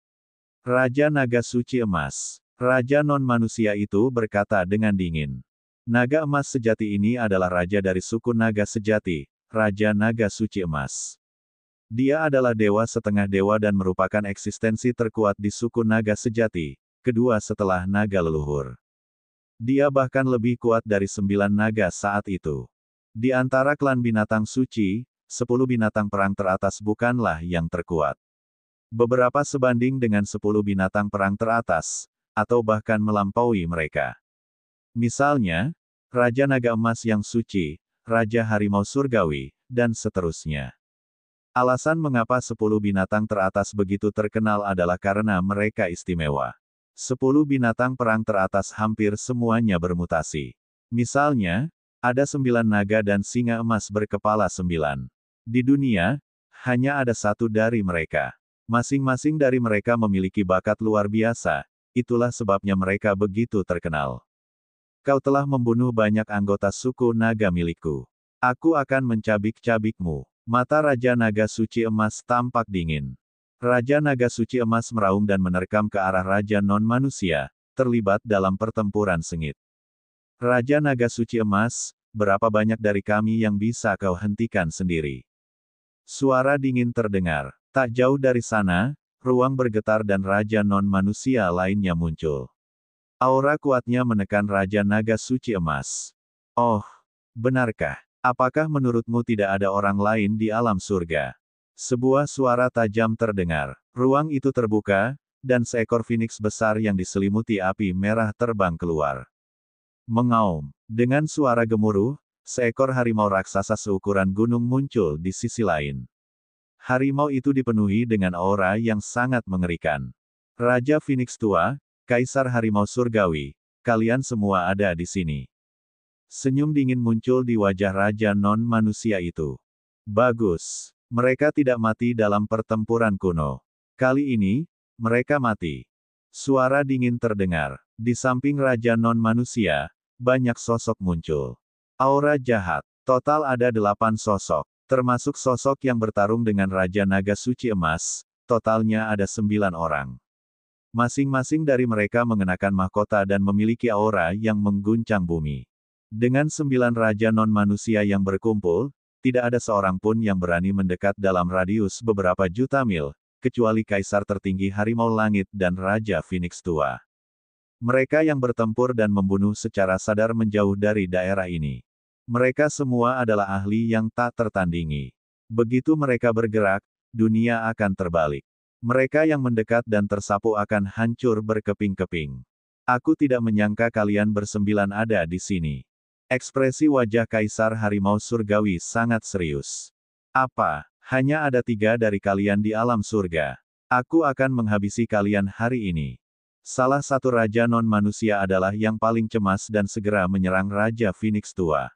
Raja Naga Suci Emas. Raja non-manusia itu berkata dengan dingin. Naga emas sejati ini adalah raja dari suku naga sejati, Raja Naga Suci Emas. Dia adalah dewa setengah dewa dan merupakan eksistensi terkuat di suku naga sejati, kedua setelah naga leluhur. Dia bahkan lebih kuat dari 9 naga saat itu. Di antara klan binatang suci, 10 binatang perang teratas bukanlah yang terkuat. Beberapa sebanding dengan 10 binatang perang teratas, atau bahkan melampaui mereka. Misalnya, Raja Naga Emas yang suci, Raja Harimau Surgawi, dan seterusnya. Alasan mengapa 10 binatang teratas begitu terkenal adalah karena mereka istimewa. 10 binatang perang teratas hampir semuanya bermutasi. Misalnya, ada 9 naga dan singa emas berkepala 9. Di dunia, hanya ada satu dari mereka. Masing-masing dari mereka memiliki bakat luar biasa, itulah sebabnya mereka begitu terkenal. Kau telah membunuh banyak anggota suku naga milikku. Aku akan mencabik-cabikmu. Mata Raja Naga Suci Emas tampak dingin. Raja Naga Suci Emas meraung dan menerkam ke arah Raja Non-Manusia, terlibat dalam pertempuran sengit. Raja Naga Suci Emas, berapa banyak dari kami yang bisa kau hentikan sendiri? Suara dingin terdengar. Tak jauh dari sana, ruang bergetar dan Raja Non-Manusia lainnya muncul. Aura kuatnya menekan Raja Naga Suci Emas. Oh, benarkah? Apakah menurutmu tidak ada orang lain di alam surga? Sebuah suara tajam terdengar. Ruang itu terbuka, dan seekor phoenix besar yang diselimuti api merah terbang keluar. Mengaum. Dengan suara gemuruh, seekor harimau raksasa seukuran gunung muncul di sisi lain. Harimau itu dipenuhi dengan aura yang sangat mengerikan. Raja Phoenix tua, Kaisar Harimau Surgawi, kalian semua ada di sini. Senyum dingin muncul di wajah Raja non-manusia itu. Bagus. Mereka tidak mati dalam pertempuran kuno. Kali ini, mereka mati. Suara dingin terdengar. Di samping Raja non-manusia, banyak sosok muncul. Aura jahat. Total ada 8 sosok. Termasuk sosok yang bertarung dengan Raja Naga Suci Emas, totalnya ada 9 orang. Masing-masing dari mereka mengenakan mahkota dan memiliki aura yang mengguncang bumi. Dengan 9 raja non-manusia yang berkumpul, tidak ada seorang pun yang berani mendekat dalam radius beberapa juta mil, kecuali Kaisar tertinggi Harimau Langit dan Raja Phoenix tua. Mereka yang bertempur dan membunuh secara sadar menjauh dari daerah ini. Mereka semua adalah ahli yang tak tertandingi. Begitu mereka bergerak, dunia akan terbalik. Mereka yang mendekat dan tersapu akan hancur berkeping-keping. Aku tidak menyangka kalian bersembilan ada di sini. Ekspresi wajah Kaisar Harimau Surgawi sangat serius. Apa? Hanya ada 3 dari kalian di alam surga. Aku akan menghabisi kalian hari ini. Salah satu raja non-manusia adalah yang paling cemas dan segera menyerang Raja Phoenix tua.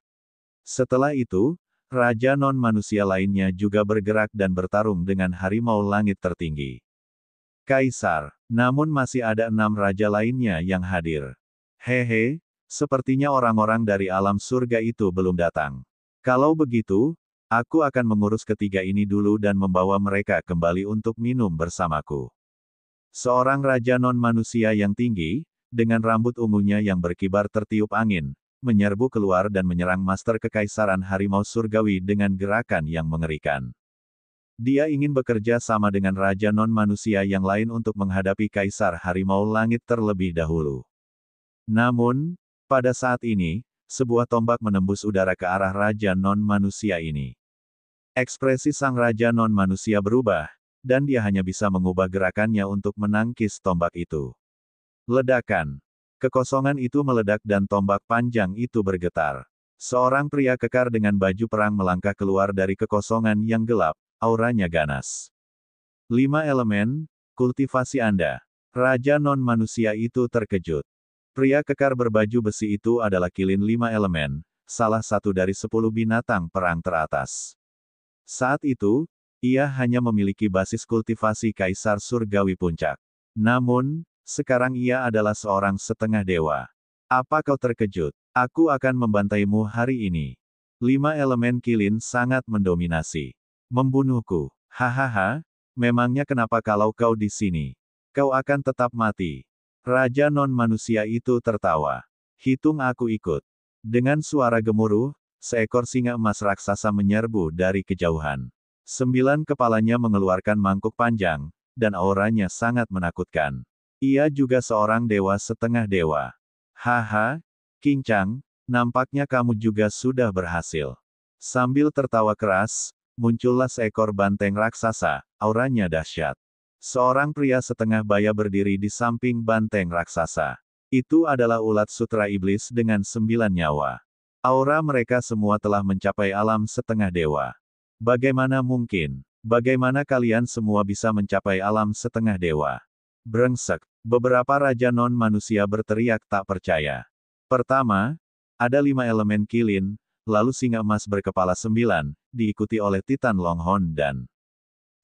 Setelah itu, raja non-manusia lainnya juga bergerak dan bertarung dengan Harimau Langit tertinggi. Kaisar, namun masih ada 6 raja lainnya yang hadir. Hehe, sepertinya orang-orang dari alam surga itu belum datang. Kalau begitu, aku akan mengurus ketiga ini dulu dan membawa mereka kembali untuk minum bersamaku. Seorang raja non-manusia yang tinggi, dengan rambut ungunya yang berkibar tertiup angin, menyerbu keluar dan menyerang Master Kekaisaran Harimau Surgawi dengan gerakan yang mengerikan. Dia ingin bekerja sama dengan raja non-manusia yang lain untuk menghadapi Kaisar Harimau Langit terlebih dahulu. Namun, pada saat ini, sebuah tombak menembus udara ke arah raja non-manusia ini. Ekspresi sang raja non-manusia berubah. dan dia hanya bisa mengubah gerakannya untuk menangkis tombak itu. Ledakan. Kekosongan itu meledak dan tombak panjang itu bergetar. Seorang pria kekar dengan baju perang melangkah keluar dari kekosongan yang gelap, auranya ganas. 5 elemen, kultivasi Anda. Raja non-manusia itu terkejut. Pria kekar berbaju besi itu adalah Kilin 5 elemen, salah satu dari 10 binatang perang teratas. Saat itu, ia hanya memiliki basis kultivasi Kaisar Surgawi Puncak. Namun, sekarang ia adalah seorang setengah dewa. Apa kau terkejut? Aku akan membantaimu hari ini. 5 elemen Kilin sangat mendominasi. Membunuhku. Hahaha, memangnya kenapa kalau kau di sini? Kau akan tetap mati. Raja non-manusia itu tertawa. Hitung aku ikut. Dengan suara gemuruh, seekor singa emas raksasa menyerbu dari kejauhan. 9 kepalanya mengeluarkan mangkuk panjang, dan auranya sangat menakutkan. Ia juga seorang dewa setengah dewa. Haha, King Chang, nampaknya kamu juga sudah berhasil. Sambil tertawa keras, muncullah seekor banteng raksasa, auranya dahsyat. Seorang pria setengah baya berdiri di samping banteng raksasa. Itu adalah ulat sutra iblis dengan 9 nyawa. Aura mereka semua telah mencapai alam setengah dewa. Bagaimana mungkin? Bagaimana kalian semua bisa mencapai alam setengah dewa? Brengsek. Beberapa raja non-manusia berteriak tak percaya. Pertama, ada 5 elemen Kilin, lalu singa emas berkepala 9, diikuti oleh Titan Longhorn dan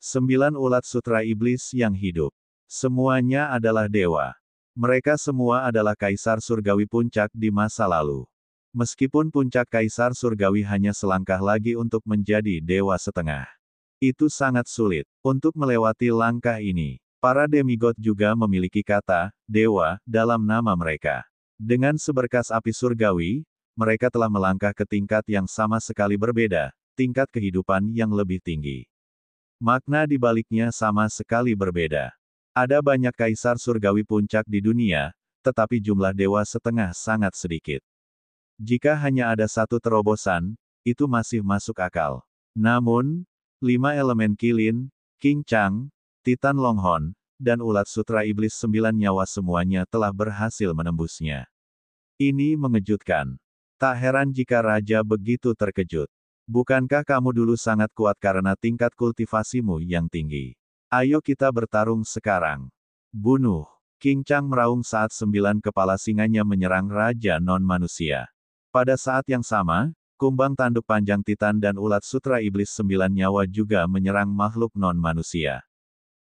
9 ulat sutra iblis yang hidup. Semuanya adalah dewa. Mereka semua adalah Kaisar Surgawi Puncak di masa lalu. Meskipun Puncak Kaisar Surgawi hanya selangkah lagi untuk menjadi dewa setengah. Itu sangat sulit. Untuk melewati langkah ini, para demigod juga memiliki kata, dewa, dalam nama mereka. Dengan seberkas api surgawi, mereka telah melangkah ke tingkat yang sama sekali berbeda, tingkat kehidupan yang lebih tinggi. Makna di baliknya sama sekali berbeda. Ada banyak kaisar surgawi puncak di dunia, tetapi jumlah dewa setengah sangat sedikit. Jika hanya ada satu terobosan, itu masih masuk akal. Namun, 5 elemen Kilin, King Chang, Titan Longhorn, dan ulat sutra iblis 9 nyawa semuanya telah berhasil menembusnya. Ini mengejutkan. Tak heran jika raja begitu terkejut. Bukankah kamu dulu sangat kuat karena tingkat kultivasimu yang tinggi? Ayo kita bertarung sekarang. Bunuh. King Chang meraung saat 9 kepala singanya menyerang raja non-manusia. Pada saat yang sama, kumbang tanduk panjang Titan dan ulat sutra iblis 9 nyawa juga menyerang makhluk non-manusia.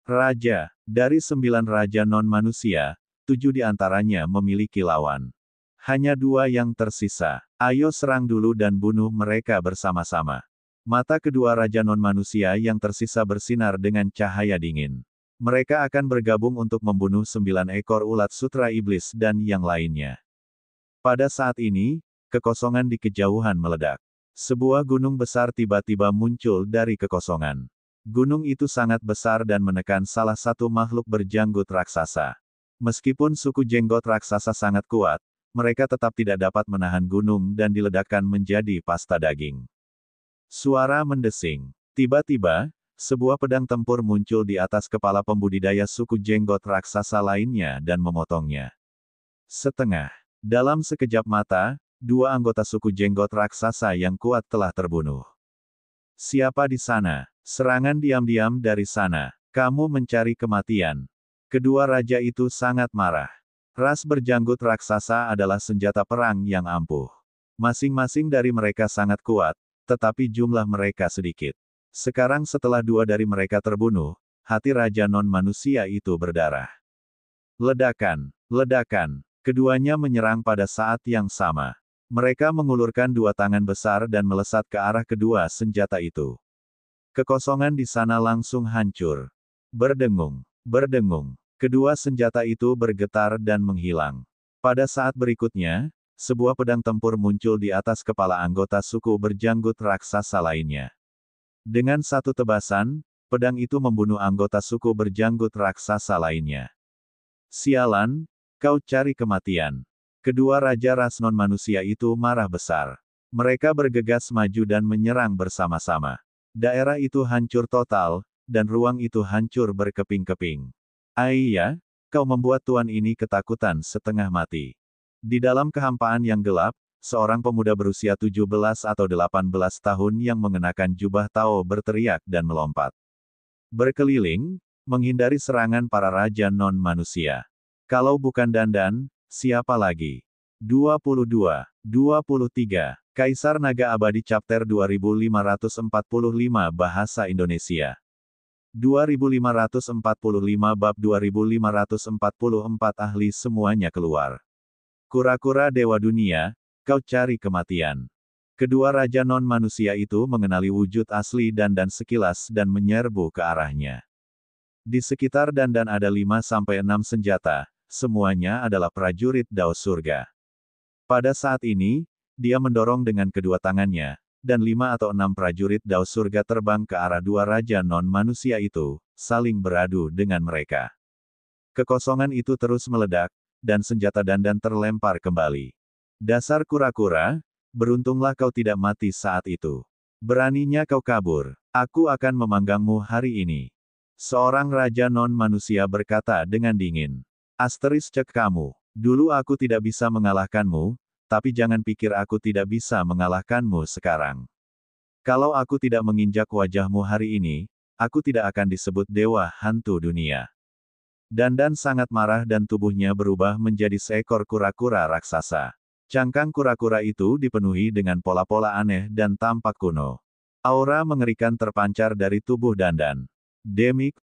Raja, dari 9 raja non-manusia, 7 di antaranya memiliki lawan. Hanya 2 yang tersisa. Ayo serang dulu dan bunuh mereka bersama-sama. Mata kedua raja non-manusia yang tersisa bersinar dengan cahaya dingin. Mereka akan bergabung untuk membunuh 9 ekor ulat sutra iblis dan yang lainnya. Pada saat ini, kekosongan di kejauhan meledak. Sebuah gunung besar tiba-tiba muncul dari kekosongan. Gunung itu sangat besar dan menekan salah satu makhluk berjanggut raksasa. Meskipun suku jenggot raksasa sangat kuat, mereka tetap tidak dapat menahan gunung dan diledakkan menjadi pasta daging. Suara mendesing. Tiba-tiba, sebuah pedang tempur muncul di atas kepala pembudidaya suku jenggot raksasa lainnya dan memotongnya. Setengah. Dalam sekejap mata, 2 anggota suku jenggot raksasa yang kuat telah terbunuh. Siapa di sana? Serangan diam-diam dari sana. Kamu mencari kematian. Kedua raja itu sangat marah. Ras berjanggut raksasa adalah senjata perang yang ampuh. Masing-masing dari mereka sangat kuat, tetapi jumlah mereka sedikit. Sekarang setelah 2 dari mereka terbunuh, hati raja non-manusia itu berdarah. Ledakan, ledakan. Keduanya menyerang pada saat yang sama. Mereka mengulurkan 2 tangan besar dan melesat ke arah kedua senjata itu. Kekosongan di sana langsung hancur. Berdengung, berdengung. Kedua senjata itu bergetar dan menghilang. Pada saat berikutnya, sebuah pedang tempur muncul di atas kepala anggota suku berjanggut raksasa lainnya. Dengan satu tebasan, pedang itu membunuh anggota suku berjanggut raksasa lainnya. Sialan, kau cari kematian. Kedua raja ras non-manusia itu marah besar. Mereka bergegas maju dan menyerang bersama-sama. Daerah itu hancur total, dan ruang itu hancur berkeping-keping. Aiya, kau membuat tuan ini ketakutan setengah mati. Di dalam kehampaan yang gelap, seorang pemuda berusia 17 atau 18 tahun yang mengenakan jubah Tao berteriak dan melompat. Berkeliling, menghindari serangan para raja non-manusia. Kalau bukan Dandan, siapa lagi? 22, 23, Kaisar Naga Abadi Chapter 2545 Bahasa Indonesia 2545 Bab 2544 Ahli semuanya keluar. Kura-kura Dewa Dunia, kau cari kematian. Kedua raja non-manusia itu mengenali wujud asli Dandan sekilas dan menyerbu ke arahnya. Di sekitar Dandan ada 5-6 senjata, semuanya adalah prajurit Dao Surga. Pada saat ini, dia mendorong dengan kedua tangannya, dan 5 atau 6 prajurit Dao Surga terbang ke arah dua raja non-manusia itu, saling beradu dengan mereka. Kekosongan itu terus meledak, dan senjata Dandan terlempar kembali. Dasar kura-kura, beruntunglah kau tidak mati saat itu. Beraninya kau kabur, aku akan memanggangmu hari ini. Seorang raja non-manusia berkata dengan dingin. Asteris cek kamu, dulu aku tidak bisa mengalahkanmu, tapi jangan pikir aku tidak bisa mengalahkanmu sekarang. Kalau aku tidak menginjak wajahmu hari ini, aku tidak akan disebut dewa hantu dunia. Dandan sangat marah dan tubuhnya berubah menjadi seekor kura-kura raksasa. Cangkang kura-kura itu dipenuhi dengan pola-pola aneh dan tampak kuno. Aura mengerikan terpancar dari tubuh Dandan. Demik,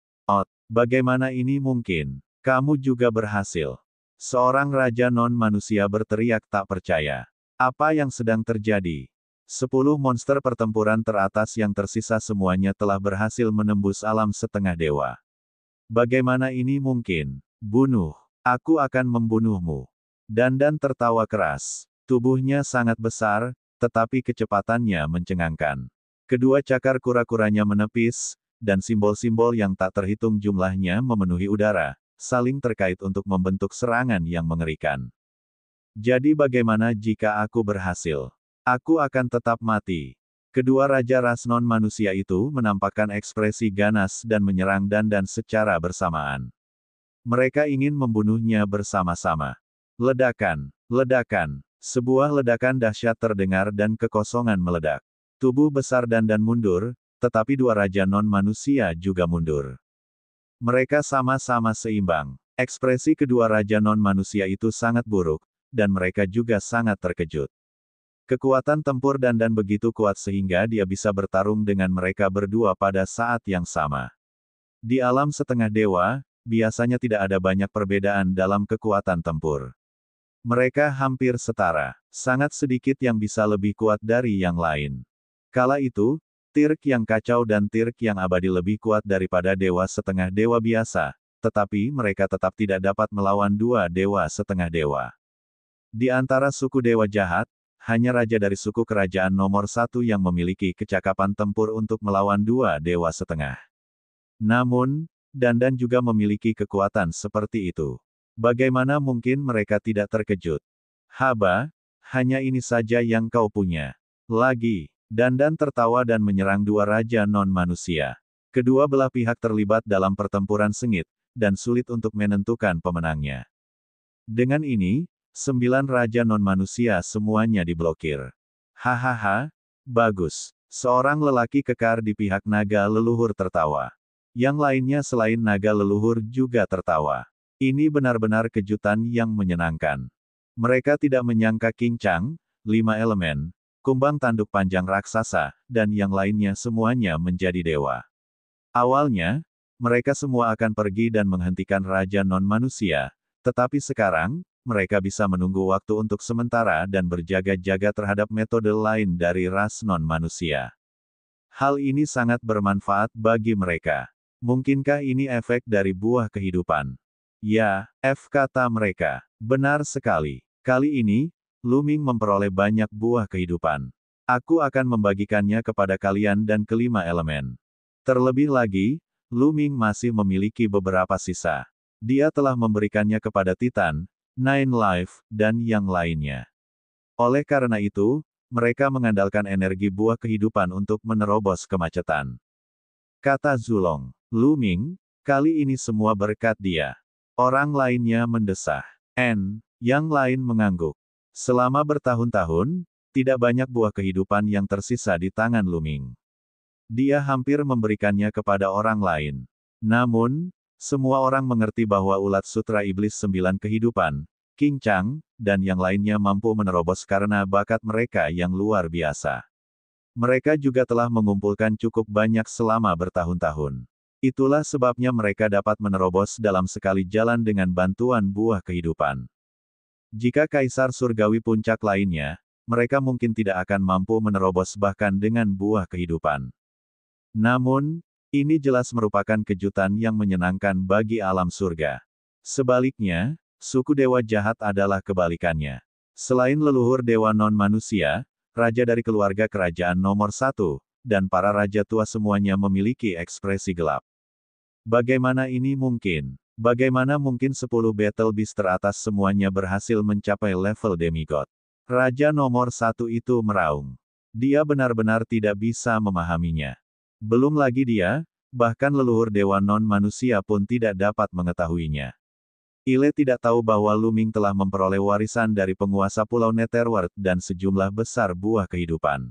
bagaimana ini mungkin? Kamu juga berhasil. Seorang raja non-manusia berteriak tak percaya. Apa yang sedang terjadi? 10 monster pertempuran teratas yang tersisa semuanya telah berhasil menembus alam setengah dewa. Bagaimana ini mungkin? Bunuh. Aku akan membunuhmu. Dandan tertawa keras. Tubuhnya sangat besar, tetapi kecepatannya mencengangkan. Kedua cakar kura-kuranya menepis, dan simbol-simbol yang tak terhitung jumlahnya memenuhi udara, saling terkait untuk membentuk serangan yang mengerikan. Jadi bagaimana jika aku berhasil? Aku akan tetap mati. Kedua raja ras non-manusia itu menampakkan ekspresi ganas dan menyerang Dandan secara bersamaan. Mereka ingin membunuhnya bersama-sama. Ledakan, ledakan, sebuah ledakan dahsyat terdengar dan kekosongan meledak. Tubuh besar Dandan mundur, tetapi dua raja non-manusia juga mundur. Mereka sama-sama seimbang. Ekspresi kedua raja non-manusia itu sangat buruk, dan mereka juga sangat terkejut. Kekuatan tempur Dandan begitu kuat sehingga dia bisa bertarung dengan mereka berdua pada saat yang sama. Di alam setengah dewa, biasanya tidak ada banyak perbedaan dalam kekuatan tempur. Mereka hampir setara, sangat sedikit yang bisa lebih kuat dari yang lain. Kala itu, Tirk yang kacau dan Tirk yang abadi lebih kuat daripada dewa setengah dewa biasa, tetapi mereka tetap tidak dapat melawan dua dewa setengah dewa. Di antara suku dewa jahat, hanya raja dari suku kerajaan nomor 1 yang memiliki kecakapan tempur untuk melawan dua dewa setengah. Namun, Dandan juga memiliki kekuatan seperti itu. Bagaimana mungkin mereka tidak terkejut? Haba, hanya ini saja yang kau punya. Lagi. Dandan tertawa dan menyerang dua raja non-manusia. Kedua belah pihak terlibat dalam pertempuran sengit, dan sulit untuk menentukan pemenangnya. Dengan ini, 9 raja non-manusia semuanya diblokir. Hahaha, bagus. Seorang lelaki kekar di pihak naga leluhur tertawa. Yang lainnya selain naga leluhur juga tertawa. Ini benar-benar kejutan yang menyenangkan. Mereka tidak menyangka King Chang, 5 elemen, kumbang tanduk panjang raksasa, dan yang lainnya semuanya menjadi dewa. Awalnya, mereka semua akan pergi dan menghentikan raja non-manusia, tetapi sekarang, mereka bisa menunggu waktu untuk sementara dan berjaga-jaga terhadap metode lain dari ras non-manusia. Hal ini sangat bermanfaat bagi mereka. Mungkinkah ini efek dari buah kehidupan? Ya, kata mereka. Benar sekali. Kali ini, Luming memperoleh banyak buah kehidupan. Aku akan membagikannya kepada kalian dan kelima elemen. Terlebih lagi, Luming masih memiliki beberapa sisa. Dia telah memberikannya kepada Titan, Nine Life, dan yang lainnya. Oleh karena itu, mereka mengandalkan energi buah kehidupan untuk menerobos kemacetan. kata Zulong. Lu Ming, kali ini semua berkat dia. Orang lainnya mendesah. Yang lain mengangguk. Selama bertahun-tahun, tidak banyak buah kehidupan yang tersisa di tangan Lu Ming. Dia hampir memberikannya kepada orang lain. Namun, semua orang mengerti bahwa ulat sutra iblis 9 kehidupan, King Chang, dan yang lainnya mampu menerobos karena bakat mereka yang luar biasa. Mereka juga telah mengumpulkan cukup banyak selama bertahun-tahun. Itulah sebabnya mereka dapat menerobos dalam sekali jalan dengan bantuan buah kehidupan. Jika Kaisar Surgawi puncak lainnya, mereka mungkin tidak akan mampu menerobos bahkan dengan buah kehidupan. Namun, ini jelas merupakan kejutan yang menyenangkan bagi alam surga. Sebaliknya, suku dewa jahat adalah kebalikannya. Selain leluhur dewa non-manusia, raja dari keluarga kerajaan nomor 1, dan para raja tua semuanya memiliki ekspresi gelap. Bagaimana ini mungkin? Bagaimana mungkin 10 Battle Beast teratas semuanya berhasil mencapai level demigod? Raja nomor 1 itu meraung. Dia benar-benar tidak bisa memahaminya. Belum lagi dia, bahkan leluhur dewa non-manusia pun tidak dapat mengetahuinya. Ile tidak tahu bahwa Lu Ming telah memperoleh warisan dari penguasa Pulau Netherworld dan sejumlah besar buah kehidupan.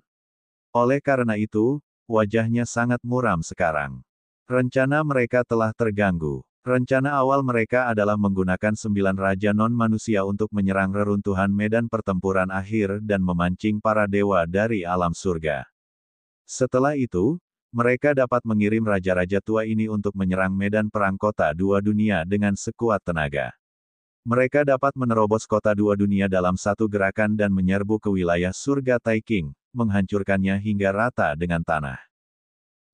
Oleh karena itu, wajahnya sangat muram sekarang. Rencana mereka telah terganggu. Rencana awal mereka adalah menggunakan 9 raja non-manusia untuk menyerang reruntuhan medan pertempuran akhir dan memancing para dewa dari alam surga. Setelah itu, mereka dapat mengirim raja-raja tua ini untuk menyerang medan perang kota dua dunia dengan sekuat tenaga. Mereka dapat menerobos kota dua dunia dalam satu gerakan dan menyerbu ke wilayah surga Taiking, menghancurkannya hingga rata dengan tanah.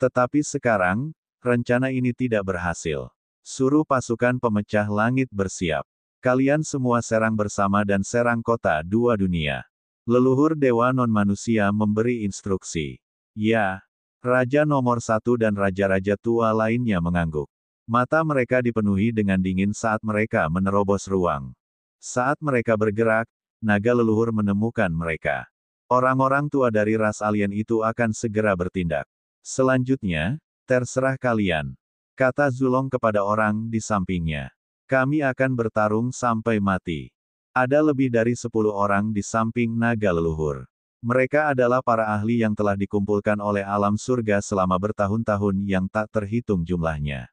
Tetapi sekarang, rencana ini tidak berhasil. Suruh pasukan pemecah langit bersiap. Kalian semua serang bersama dan serang kota dua dunia. Leluhur dewa non-manusia memberi instruksi. Ya. Raja nomor 1 dan raja-raja tua lainnya mengangguk. Mata mereka dipenuhi dengan dingin saat mereka menerobos ruang. Saat mereka bergerak, naga leluhur menemukan mereka. Orang-orang tua dari ras alien itu akan segera bertindak. Selanjutnya, terserah kalian, kata Zulong kepada orang di sampingnya. Kami akan bertarung sampai mati. Ada lebih dari 10 orang di samping naga leluhur. Mereka adalah para ahli yang telah dikumpulkan oleh alam surga selama bertahun-tahun yang tak terhitung jumlahnya.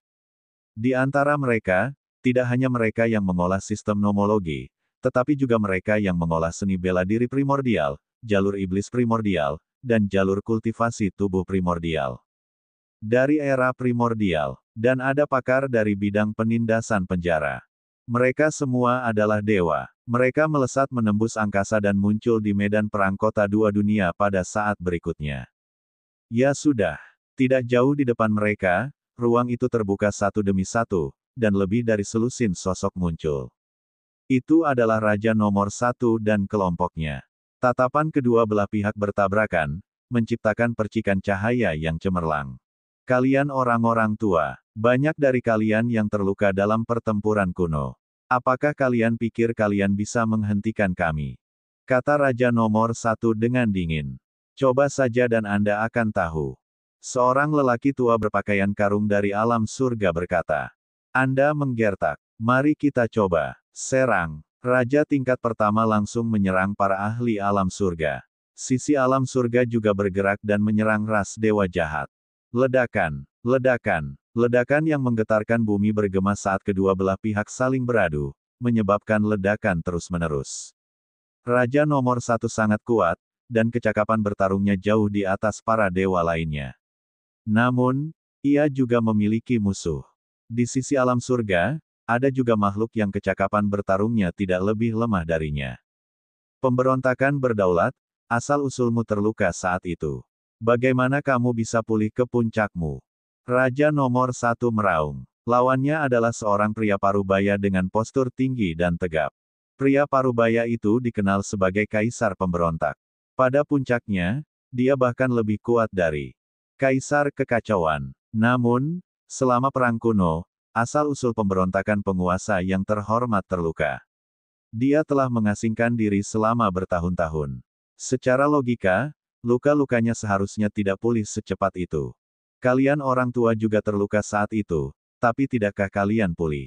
Di antara mereka, tidak hanya mereka yang mengolah sistem nomologi, tetapi juga mereka yang mengolah seni bela diri primordial, jalur iblis primordial, dan jalur kultivasi tubuh primordial. Dari era primordial, dan ada pakar dari bidang penindasan penjara. Mereka semua adalah dewa. Mereka melesat menembus angkasa dan muncul di medan perang kota dua dunia pada saat berikutnya. Ya sudah, tidak jauh di depan mereka, ruang itu terbuka satu demi satu, dan lebih dari selusin sosok muncul. Itu adalah Raja nomor 1 dan kelompoknya. Tatapan kedua belah pihak bertabrakan, menciptakan percikan cahaya yang cemerlang. Kalian orang-orang tua, banyak dari kalian yang terluka dalam pertempuran kuno. Apakah kalian pikir kalian bisa menghentikan kami? Kata Raja nomor 1 dengan dingin. Coba saja dan Anda akan tahu. Seorang lelaki tua berpakaian karung dari alam surga berkata. Anda menggertak. Mari kita coba. Serang. Raja tingkat pertama langsung menyerang para ahli alam surga. Sisi alam surga juga bergerak dan menyerang ras dewa jahat. Ledakan. Ledakan. Ledakan yang menggetarkan bumi bergema saat kedua belah pihak saling beradu, menyebabkan ledakan terus-menerus. Raja nomor 1 sangat kuat, dan kecakapan bertarungnya jauh di atas para dewa lainnya. Namun, ia juga memiliki musuh. Di sisi alam surga, ada juga makhluk yang kecakapan bertarungnya tidak lebih lemah darinya. Pemberontakan berdaulat, asal-usulmu terluka saat itu. Bagaimana kamu bisa pulih ke puncakmu? Raja nomor 1 meraung. Lawannya adalah seorang pria parubaya dengan postur tinggi dan tegap. Pria parubaya itu dikenal sebagai kaisar pemberontak. Pada puncaknya, dia bahkan lebih kuat dari kaisar kekacauan. Namun, selama perang kuno, asal-usul pemberontakan penguasa yang terhormat terluka. Dia telah mengasingkan diri selama bertahun-tahun. Secara logika, luka-lukanya seharusnya tidak pulih secepat itu. Kalian orang tua juga terluka saat itu, tapi tidakkah kalian pulih?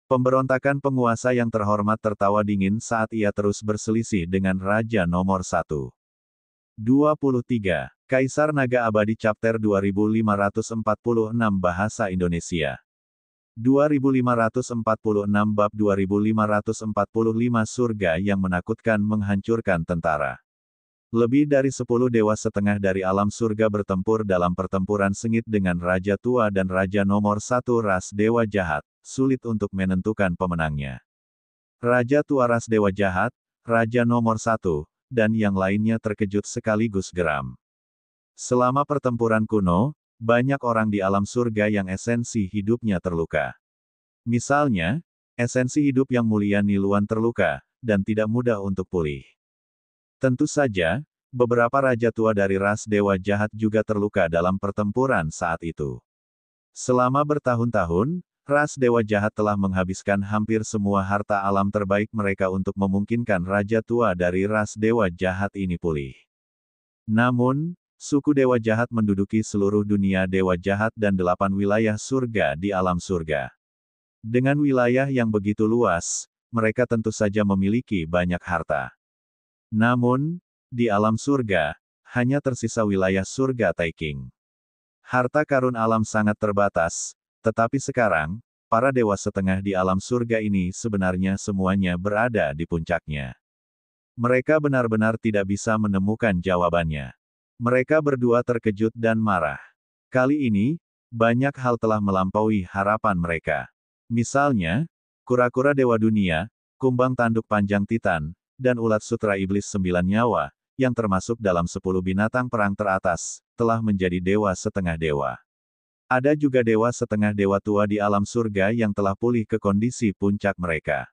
Pemberontakan penguasa yang terhormat tertawa dingin saat ia terus berselisih dengan Raja nomor 1. 23. Kaisar Naga Abadi Chapter 2546 Bahasa Indonesia 2546 Bab 2545 Surga yang menakutkan menghancurkan tentara. Lebih dari 10 dewa setengah dari alam surga bertempur dalam pertempuran sengit dengan Raja Tua dan Raja nomor 1 ras Dewa Jahat, sulit untuk menentukan pemenangnya. Raja Tua ras Dewa Jahat, Raja nomor 1, dan yang lainnya terkejut sekaligus geram. Selama pertempuran kuno, banyak orang di alam surga yang esensi hidupnya terluka. Misalnya, esensi hidup yang mulia Niluan terluka, dan tidak mudah untuk pulih. Tentu saja, beberapa raja tua dari ras dewa jahat juga terluka dalam pertempuran saat itu. Selama bertahun-tahun, ras dewa jahat telah menghabiskan hampir semua harta alam terbaik mereka untuk memungkinkan raja tua dari ras dewa jahat ini pulih. Namun, suku dewa jahat menduduki seluruh dunia dewa jahat dan 8 wilayah surga di alam surga. Dengan wilayah yang begitu luas, mereka tentu saja memiliki banyak harta. Namun, di alam surga, hanya tersisa wilayah surga Taiking. Harta karun alam sangat terbatas, tetapi sekarang, para dewa setengah di alam surga ini sebenarnya semuanya berada di puncaknya. Mereka benar-benar tidak bisa menemukan jawabannya. Mereka berdua terkejut dan marah. Kali ini, banyak hal telah melampaui harapan mereka. Misalnya, kura-kura dewa dunia, kumbang tanduk panjang Titan, dan ulat sutra iblis 9 nyawa, yang termasuk dalam 10 binatang perang teratas, telah menjadi dewa setengah dewa. Ada juga dewa setengah dewa tua di alam surga yang telah pulih ke kondisi puncak mereka.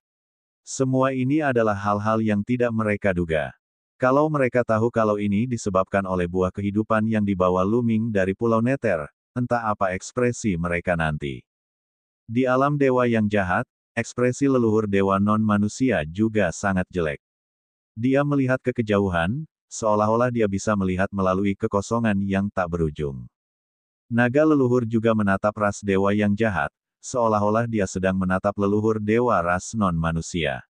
Semua ini adalah hal-hal yang tidak mereka duga. Kalau mereka tahu kalau ini disebabkan oleh buah kehidupan yang dibawa Luming dari Pulau Nether, entah apa ekspresi mereka nanti. Di alam dewa yang jahat, ekspresi leluhur dewa non-manusia juga sangat jelek. Dia melihat ke kejauhan, seolah-olah dia bisa melihat melalui kekosongan yang tak berujung. Naga leluhur juga menatap ras dewa yang jahat, seolah-olah dia sedang menatap leluhur dewa ras non-manusia.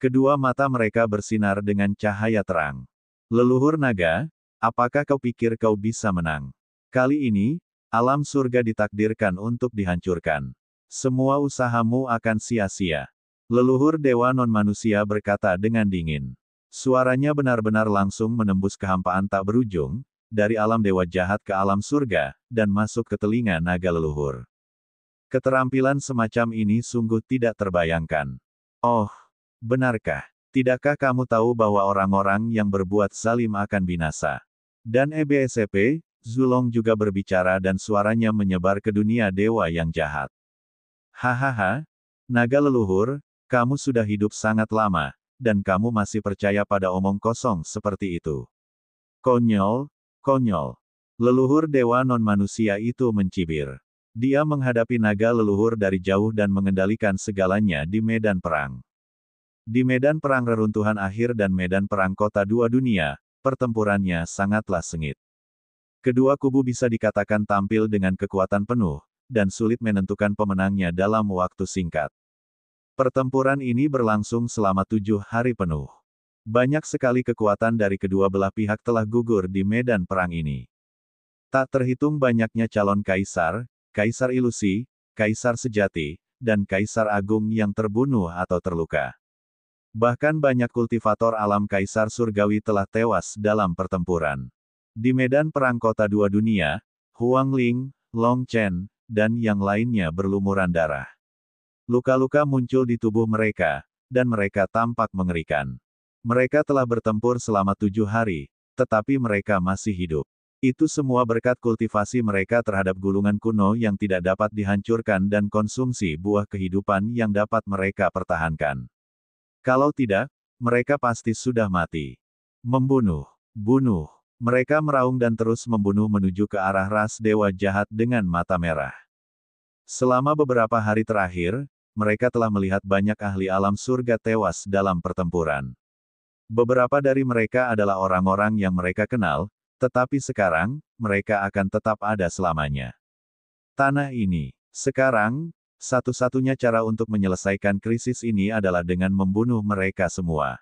Kedua mata mereka bersinar dengan cahaya terang. Leluhur naga, apakah kau pikir kau bisa menang? Kali ini, alam surga ditakdirkan untuk dihancurkan. Semua usahamu akan sia-sia. Leluhur dewa non-manusia berkata dengan dingin. Suaranya benar-benar langsung menembus kehampaan tak berujung, dari alam dewa jahat ke alam surga, dan masuk ke telinga naga leluhur. Keterampilan semacam ini sungguh tidak terbayangkan. Oh, benarkah? Tidakkah kamu tahu bahwa orang-orang yang berbuat zalim akan binasa? Dan EBSP, Zulong juga berbicara dan suaranya menyebar ke dunia dewa yang jahat. Hahaha, naga leluhur, kamu sudah hidup sangat lama, dan kamu masih percaya pada omong kosong seperti itu. Konyol, konyol. Leluhur dewa non-manusia itu mencibir. Dia menghadapi naga leluhur dari jauh dan mengendalikan segalanya di medan perang. Di medan perang reruntuhan akhir dan medan perang kota dua dunia, pertempurannya sangatlah sengit. Kedua kubu bisa dikatakan tampil dengan kekuatan penuh, dan sulit menentukan pemenangnya dalam waktu singkat. Pertempuran ini berlangsung selama 7 hari penuh. Banyak sekali kekuatan dari kedua belah pihak telah gugur di medan perang ini. Tak terhitung banyaknya calon kaisar, kaisar ilusi, kaisar sejati, dan kaisar agung yang terbunuh atau terluka. Bahkan banyak kultivator alam kaisar surgawi telah tewas dalam pertempuran. Di medan perang kota dua dunia, Huang Ling, Long Chen, dan yang lainnya berlumuran darah. Luka-luka muncul di tubuh mereka, dan mereka tampak mengerikan. Mereka telah bertempur selama 7 hari, tetapi mereka masih hidup. Itu semua berkat kultivasi mereka terhadap gulungan kuno yang tidak dapat dihancurkan dan konsumsi buah kehidupan yang dapat mereka pertahankan. Kalau tidak, mereka pasti sudah mati. Membunuh, bunuh. Mereka meraung dan terus membunuh menuju ke arah ras dewa jahat dengan mata merah. Selama beberapa hari terakhir, mereka telah melihat banyak ahli alam surga tewas dalam pertempuran. Beberapa dari mereka adalah orang-orang yang mereka kenal, Tetapi sekarang, mereka akan tetap ada selamanya. Tanah ini. Sekarang, satu-satunya cara untuk menyelesaikan krisis ini adalah dengan membunuh mereka semua.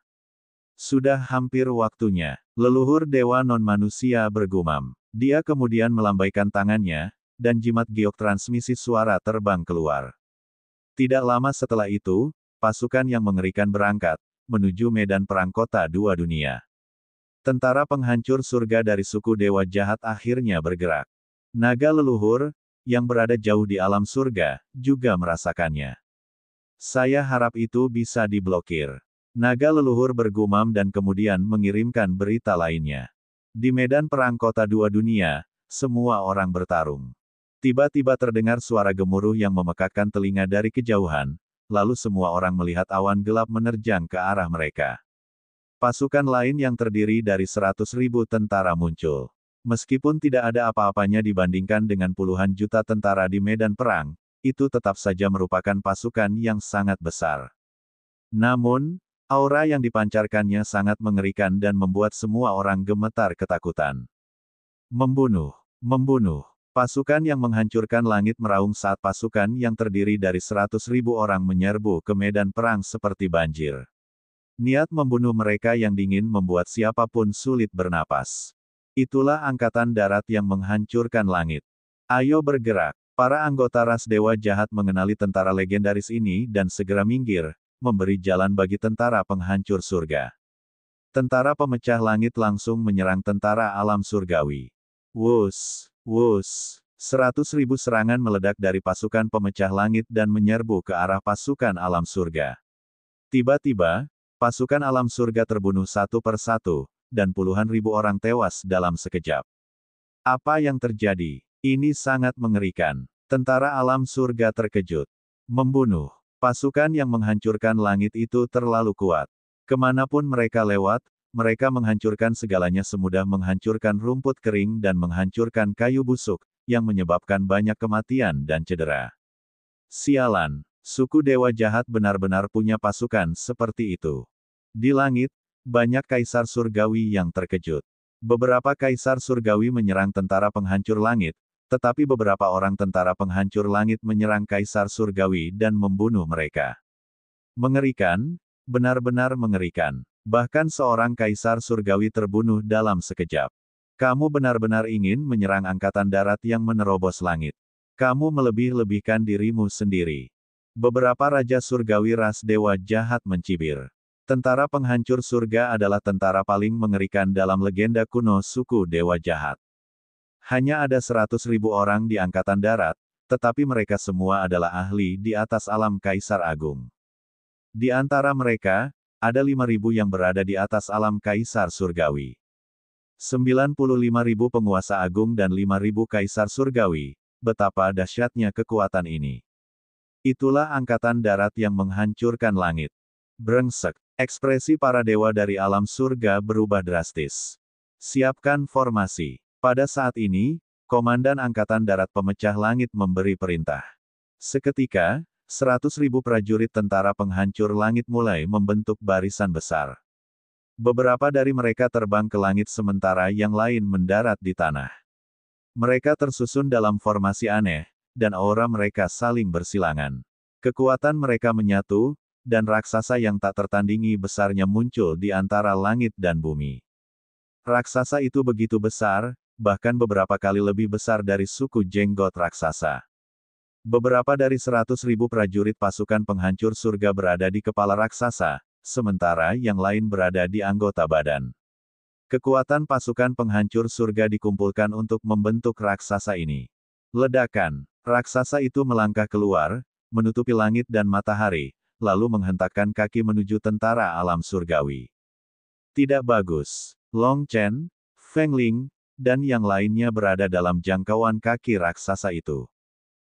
Sudah hampir waktunya. Leluhur dewa non-manusia bergumam. Dia kemudian melambaikan tangannya, dan jimat giok transmisi suara terbang keluar. Tidak lama setelah itu, pasukan yang mengerikan berangkat, menuju medan perang kota dua dunia. Tentara penghancur surga dari suku dewa jahat akhirnya bergerak. Naga leluhur, yang berada jauh di alam surga, juga merasakannya. Saya harap itu bisa diblokir. Naga leluhur bergumam dan kemudian mengirimkan berita lainnya. Di medan perang kota dua dunia, semua orang bertarung. Tiba-tiba terdengar suara gemuruh yang memekakkan telinga dari kejauhan, lalu semua orang melihat awan gelap menerjang ke arah mereka. Pasukan lain yang terdiri dari 100.000 tentara muncul. Meskipun tidak ada apa-apanya dibandingkan dengan puluhan juta tentara di medan perang, itu tetap saja merupakan pasukan yang sangat besar. Namun, aura yang dipancarkannya sangat mengerikan dan membuat semua orang gemetar ketakutan. Membunuh, membunuh. Pasukan yang menghancurkan langit meraung saat pasukan yang terdiri dari 100.000 orang menyerbu ke medan perang seperti banjir. Niat membunuh mereka yang dingin membuat siapapun sulit bernapas. Itulah angkatan darat yang menghancurkan langit. Ayo bergerak. Para anggota ras dewa jahat mengenali tentara legendaris ini dan segera minggir, memberi jalan bagi tentara penghancur surga. Tentara pemecah langit langsung menyerang tentara alam surgawi. Wus, wus. 100.000 serangan meledak dari pasukan pemecah langit dan menyerbu ke arah pasukan alam surga. Tiba-tiba, pasukan alam surga terbunuh satu persatu, dan puluhan ribu orang tewas dalam sekejap. Apa yang terjadi? Ini sangat mengerikan. Tentara alam surga terkejut. Membunuh. Pasukan yang menghancurkan langit itu terlalu kuat. Kemanapun mereka lewat, mereka menghancurkan segalanya semudah menghancurkan rumput kering dan menghancurkan kayu busuk, yang menyebabkan banyak kematian dan cedera. Sialan, suku dewa jahat benar-benar punya pasukan seperti itu. Di langit, banyak kaisar surgawi yang terkejut. Beberapa kaisar surgawi menyerang tentara penghancur langit, tetapi beberapa orang tentara penghancur langit menyerang kaisar surgawi dan membunuh mereka. Mengerikan, benar-benar mengerikan. Bahkan seorang kaisar surgawi terbunuh dalam sekejap. Kamu benar-benar ingin menyerang angkatan darat yang menerobos langit. Kamu melebih-lebihkan dirimu sendiri. Beberapa raja surgawi ras dewa jahat mencibir. Tentara penghancur surga adalah tentara paling mengerikan dalam legenda kuno suku dewa jahat. Hanya ada 100.000 orang di angkatan darat, tetapi mereka semua adalah ahli di atas alam kaisar agung. Di antara mereka, ada 5.000 yang berada di atas alam kaisar surgawi. 95.000 penguasa agung dan 5.000 kaisar surgawi, betapa dahsyatnya kekuatan ini. Itulah angkatan darat yang menghancurkan langit. Brengsek, ekspresi para dewa dari alam surga berubah drastis. Siapkan formasi. Pada saat ini, Komandan Angkatan Darat Pemecah Langit memberi perintah. Seketika, 100.000 prajurit tentara penghancur langit mulai membentuk barisan besar. Beberapa dari mereka terbang ke langit sementara yang lain mendarat di tanah. Mereka tersusun dalam formasi aneh, dan aura mereka saling bersilangan. Kekuatan mereka menyatu, dan raksasa yang tak tertandingi besarnya muncul di antara langit dan bumi. Raksasa itu begitu besar, bahkan beberapa kali lebih besar dari suku jenggot raksasa. Beberapa dari 100.000 prajurit pasukan penghancur surga berada di kepala raksasa, sementara yang lain berada di anggota badan. Kekuatan pasukan penghancur surga dikumpulkan untuk membentuk raksasa ini. Ledakan, raksasa itu melangkah keluar, menutupi langit dan matahari, lalu menghentakkan kaki menuju tentara alam surgawi. Tidak bagus. Long Chen, Feng Ling, dan yang lainnya berada dalam jangkauan kaki raksasa itu.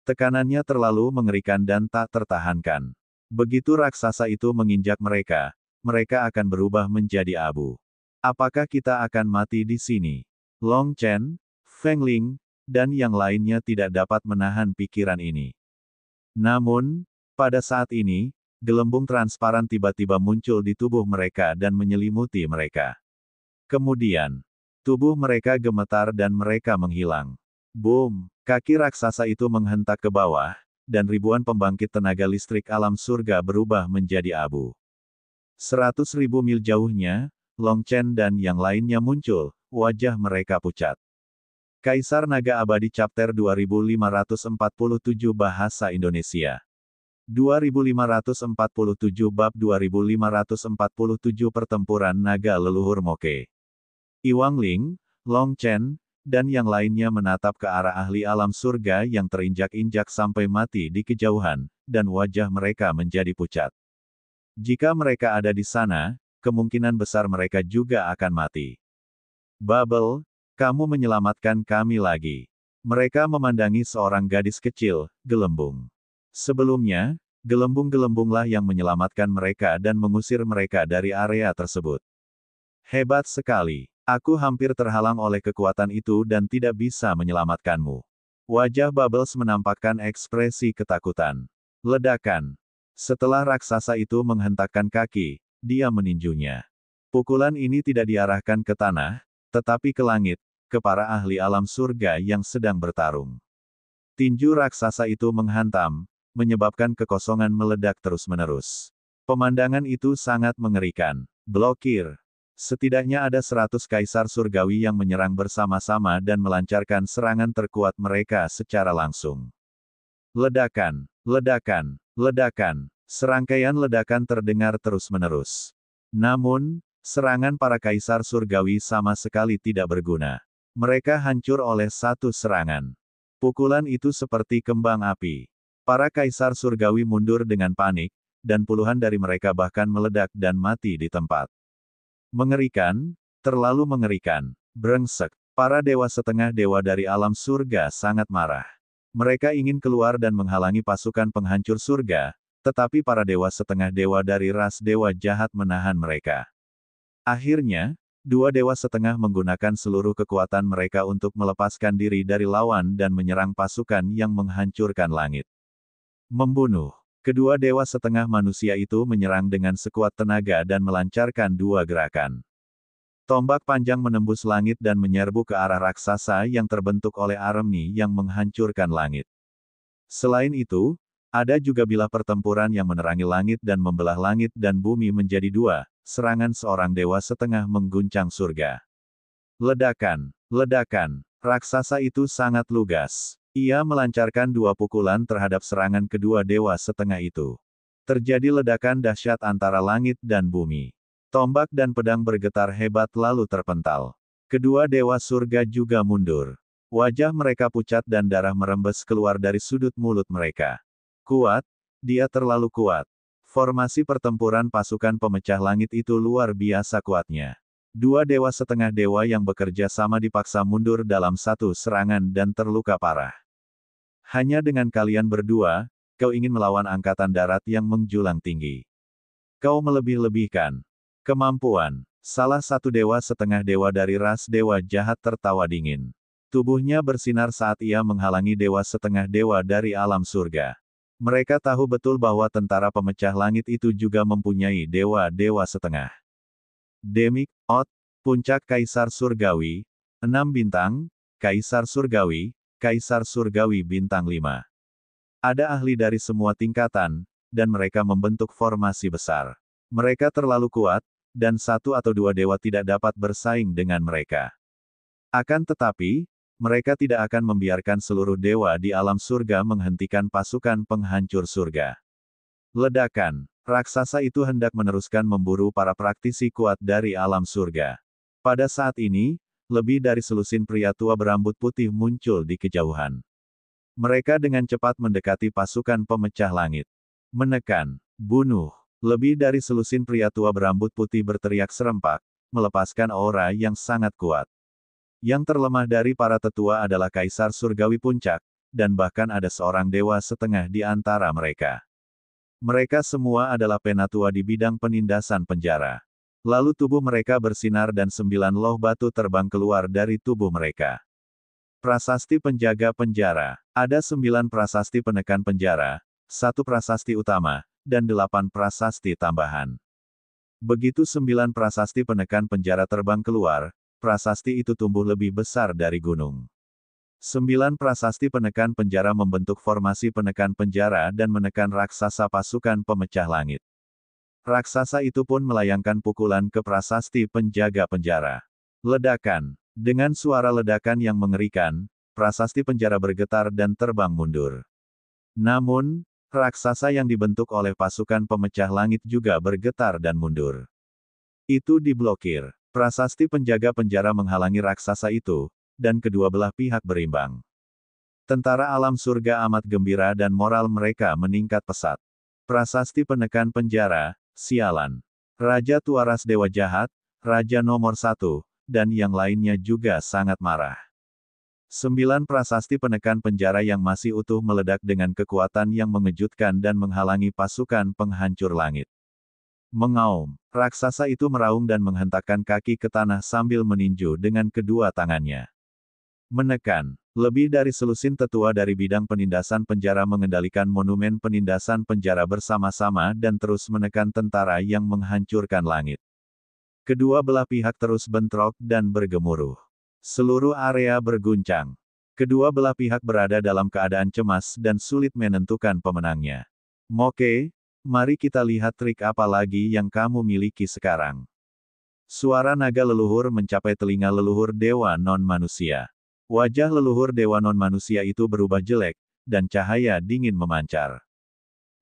Tekanannya terlalu mengerikan dan tak tertahankan. Begitu raksasa itu menginjak mereka, mereka akan berubah menjadi abu. Apakah kita akan mati di sini? Long Chen, Feng Ling, dan yang lainnya tidak dapat menahan pikiran ini. Namun, pada saat ini, gelembung transparan tiba-tiba muncul di tubuh mereka dan menyelimuti mereka. Kemudian, Tubuh mereka gemetar dan mereka menghilang. Boom! Kaki raksasa itu menghentak ke bawah, dan ribuan pembangkit tenaga listrik alam surga berubah menjadi abu. 100.000 mil jauhnya, Long Chen dan yang lainnya muncul, wajah mereka pucat. Kaisar Naga Abadi Chapter 2547 Bahasa Indonesia 2547 Bab 2547 Pertempuran Naga Leluhur Moke. Iwang Ling, Long Chen, dan yang lainnya menatap ke arah ahli alam surga yang terinjak-injak sampai mati di kejauhan, dan wajah mereka menjadi pucat. Jika mereka ada di sana, kemungkinan besar mereka juga akan mati. Bubble, kamu menyelamatkan kami lagi. Mereka memandangi seorang gadis kecil, Gelembung. Sebelumnya, gelembung-gelembunglah yang menyelamatkan mereka dan mengusir mereka dari area tersebut. Hebat sekali. Aku hampir terhalang oleh kekuatan itu dan tidak bisa menyelamatkanmu. Wajah Bubbles menampakkan ekspresi ketakutan. Ledakan. Setelah raksasa itu menghentakkan kaki, dia meninjunya. Pukulan ini tidak diarahkan ke tanah, tetapi ke langit, ke para ahli alam surga yang sedang bertarung. Tinju raksasa itu menghantam, menyebabkan kekosongan meledak terus-menerus. Pemandangan itu sangat mengerikan. Blokir. Setidaknya ada 100 kaisar surgawi yang menyerang bersama-sama dan melancarkan serangan terkuat mereka secara langsung. Ledakan, ledakan, ledakan. Serangkaian ledakan terdengar terus-menerus. Namun, serangan para kaisar surgawi sama sekali tidak berguna. Mereka hancur oleh satu serangan. Pukulan itu seperti kembang api. Para kaisar surgawi mundur dengan panik, dan puluhan dari mereka bahkan meledak dan mati di tempat. Mengerikan, terlalu mengerikan. Brengsek. Para dewa setengah dewa dari alam surga sangat marah. Mereka ingin keluar dan menghalangi pasukan penghancur surga, tetapi para dewa setengah dewa dari ras dewa jahat menahan mereka. Akhirnya, dua dewa setengah menggunakan seluruh kekuatan mereka untuk melepaskan diri dari lawan dan menyerang pasukan yang menghancurkan langit. Membunuh. Kedua dewa setengah manusia itu menyerang dengan sekuat tenaga dan melancarkan dua gerakan. Tombak panjang menembus langit dan menyerbu ke arah raksasa yang terbentuk oleh Armni yang menghancurkan langit. Selain itu, ada juga bilah pertempuran yang menerangi langit dan membelah langit dan bumi menjadi dua, serangan seorang dewa setengah mengguncang surga. Ledakan, ledakan, raksasa itu sangat lugas. Ia melancarkan dua pukulan terhadap serangan kedua dewa setengah itu. Terjadi ledakan dahsyat antara langit dan bumi. Tombak dan pedang bergetar hebat lalu terpental. Kedua dewa surga juga mundur. Wajah mereka pucat dan darah merembes keluar dari sudut mulut mereka. Kuat, dia terlalu kuat. Formasi pertempuran pasukan pemecah langit itu luar biasa kuatnya. Dua dewa setengah dewa yang bekerja sama dipaksa mundur dalam satu serangan dan terluka parah. Hanya dengan kalian berdua, kau ingin melawan angkatan darat yang menjulang tinggi. Kau melebih-lebihkan kemampuan. Salah satu dewa setengah dewa dari ras dewa jahat tertawa dingin. Tubuhnya bersinar saat ia menghalangi dewa setengah dewa dari alam surga. Mereka tahu betul bahwa tentara pemecah langit itu juga mempunyai dewa-dewa setengah. Demik, Ot, Puncak Kaisar Surgawi, 6 bintang, Kaisar Surgawi, Kaisar Surgawi bintang 5. Ada ahli dari semua tingkatan, dan mereka membentuk formasi besar. Mereka terlalu kuat, dan satu atau dua dewa tidak dapat bersaing dengan mereka. Akan tetapi, mereka tidak akan membiarkan seluruh dewa di alam surga menghentikan pasukan penghancur surga. Ledakan. Raksasa itu hendak meneruskan memburu para praktisi kuat dari alam surga. Pada saat ini, lebih dari selusin pria tua berambut putih muncul di kejauhan. Mereka dengan cepat mendekati pasukan pemecah langit. Menekan, bunuh. Lebih dari selusin pria tua berambut putih berteriak serempak, melepaskan aura yang sangat kuat. Yang terlemah dari para tetua adalah Kaisar Surgawi Puncak, dan bahkan ada seorang dewa setengah di antara mereka. Mereka semua adalah penatua di bidang penindasan penjara. Lalu tubuh mereka bersinar dan 9 loh batu terbang keluar dari tubuh mereka. Prasasti penjaga penjara. Ada 9 prasasti penekan penjara, 1 prasasti utama, dan 8 prasasti tambahan. Begitu 9 prasasti penekan penjara terbang keluar, prasasti itu tumbuh lebih besar dari gunung. 9 prasasti penekan penjara membentuk formasi penekan penjara dan menekan raksasa pasukan pemecah langit. Raksasa itu pun melayangkan pukulan ke prasasti penjaga penjara. Ledakan. Dengan suara ledakan yang mengerikan, prasasti penjara bergetar dan terbang mundur. Namun, raksasa yang dibentuk oleh pasukan pemecah langit juga bergetar dan mundur. Itu diblokir. Prasasti penjaga penjara menghalangi raksasa itu, dan kedua belah pihak berimbang. Tentara alam surga amat gembira dan moral mereka meningkat pesat. Prasasti penekan penjara, sialan. Raja Tuaras Dewa Jahat, Raja nomor 1, dan yang lainnya juga sangat marah. 9 prasasti penekan penjara yang masih utuh meledak dengan kekuatan yang mengejutkan dan menghalangi pasukan penghancur langit. Mengaum, raksasa itu meraung dan menghentakkan kaki ke tanah sambil meninju dengan kedua tangannya. Menekan, lebih dari selusin tetua dari bidang penindasan penjara mengendalikan monumen penindasan penjara bersama-sama dan terus menekan tentara yang menghancurkan langit. Kedua belah pihak terus bentrok dan bergemuruh. Seluruh area berguncang. Kedua belah pihak berada dalam keadaan cemas dan sulit menentukan pemenangnya. Moke, mari kita lihat trik apa lagi yang kamu miliki sekarang. Suara naga leluhur mencapai telinga leluhur dewa non-manusia. Wajah leluhur dewa non-manusia itu berubah jelek, dan cahaya dingin memancar.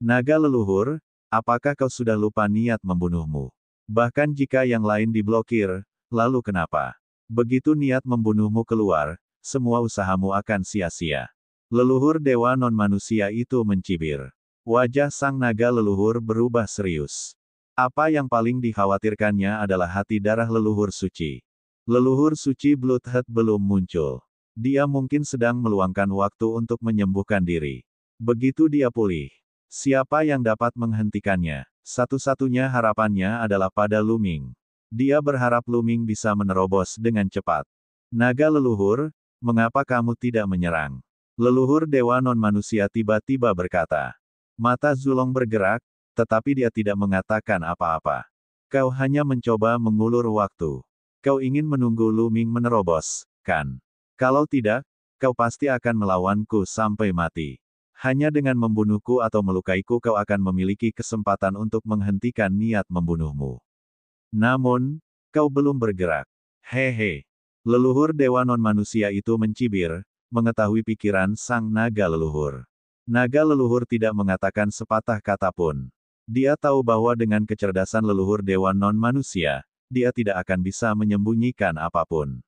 Naga leluhur, apakah kau sudah lupa niat membunuhmu? Bahkan jika yang lain diblokir, lalu kenapa? Begitu niat membunuhmu keluar, semua usahamu akan sia-sia. Leluhur dewa non-manusia itu mencibir. Wajah sang naga leluhur berubah serius. Apa yang paling dikhawatirkannya adalah hati darah leluhur suci. Leluhur suci Bloodhead belum muncul. Dia mungkin sedang meluangkan waktu untuk menyembuhkan diri. Begitu dia pulih, siapa yang dapat menghentikannya? Satu-satunya harapannya adalah pada Luming. Dia berharap Luming bisa menerobos dengan cepat. Naga leluhur, mengapa kamu tidak menyerang? Leluhur dewa non-manusia tiba-tiba berkata. Mata Zulong bergerak, tetapi dia tidak mengatakan apa-apa. Kau hanya mencoba mengulur waktu. Kau ingin menunggu Luming menerobos, kan? Kalau tidak, kau pasti akan melawanku sampai mati. Hanya dengan membunuhku atau melukaiku kau akan memiliki kesempatan untuk menghentikan niat membunuhmu. Namun, kau belum bergerak. Hehe. Leluhur dewa non-manusia itu mencibir, mengetahui pikiran sang naga leluhur. Naga leluhur tidak mengatakan sepatah kata pun. Dia tahu bahwa dengan kecerdasan leluhur dewa non-manusia, dia tidak akan bisa menyembunyikan apapun.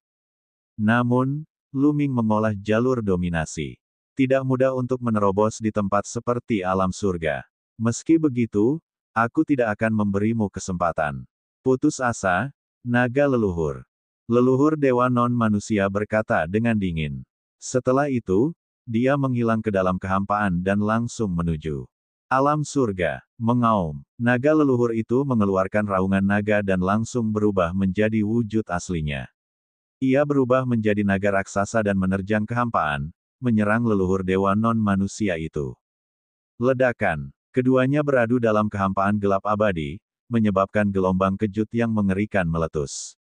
Namun, Luming mengolah jalur dominasi. Tidak mudah untuk menerobos di tempat seperti alam surga. Meski begitu, aku tidak akan memberimu kesempatan. Putus asa, naga leluhur. Leluhur dewa non-manusia berkata dengan dingin. Setelah itu, dia menghilang ke dalam kehampaan dan langsung menuju alam surga. Mengaum, naga leluhur itu mengeluarkan raungan naga dan langsung berubah menjadi wujud aslinya. Ia berubah menjadi naga raksasa dan menerjang kehampaan, menyerang leluhur dewa non-manusia itu. Ledakan. Keduanya beradu dalam kehampaan gelap abadi, menyebabkan gelombang kejut yang mengerikan meletus.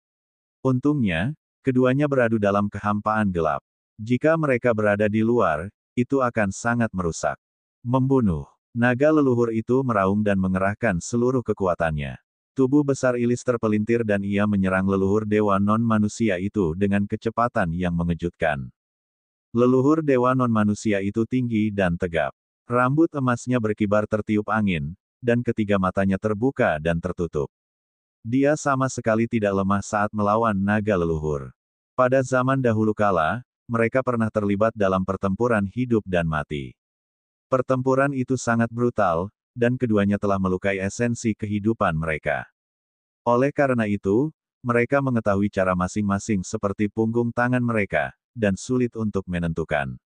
Untungnya, keduanya beradu dalam kehampaan gelap. Jika mereka berada di luar, itu akan sangat merusak. Membunuh. Naga leluhur itu meraung dan mengerahkan seluruh kekuatannya. Tubuh besar Ilis terpelintir dan ia menyerang leluhur dewa non-manusia itu dengan kecepatan yang mengejutkan. Leluhur dewa non-manusia itu tinggi dan tegap. Rambut emasnya berkibar tertiup angin, dan ketiga matanya terbuka dan tertutup. Dia sama sekali tidak lemah saat melawan naga leluhur. Pada zaman dahulu kala, mereka pernah terlibat dalam pertempuran hidup dan mati. Pertempuran itu sangat brutal, dan keduanya telah melukai esensi kehidupan mereka. Oleh karena itu, mereka mengetahui cara masing-masing seperti punggung tangan mereka, dan sulit untuk menentukan.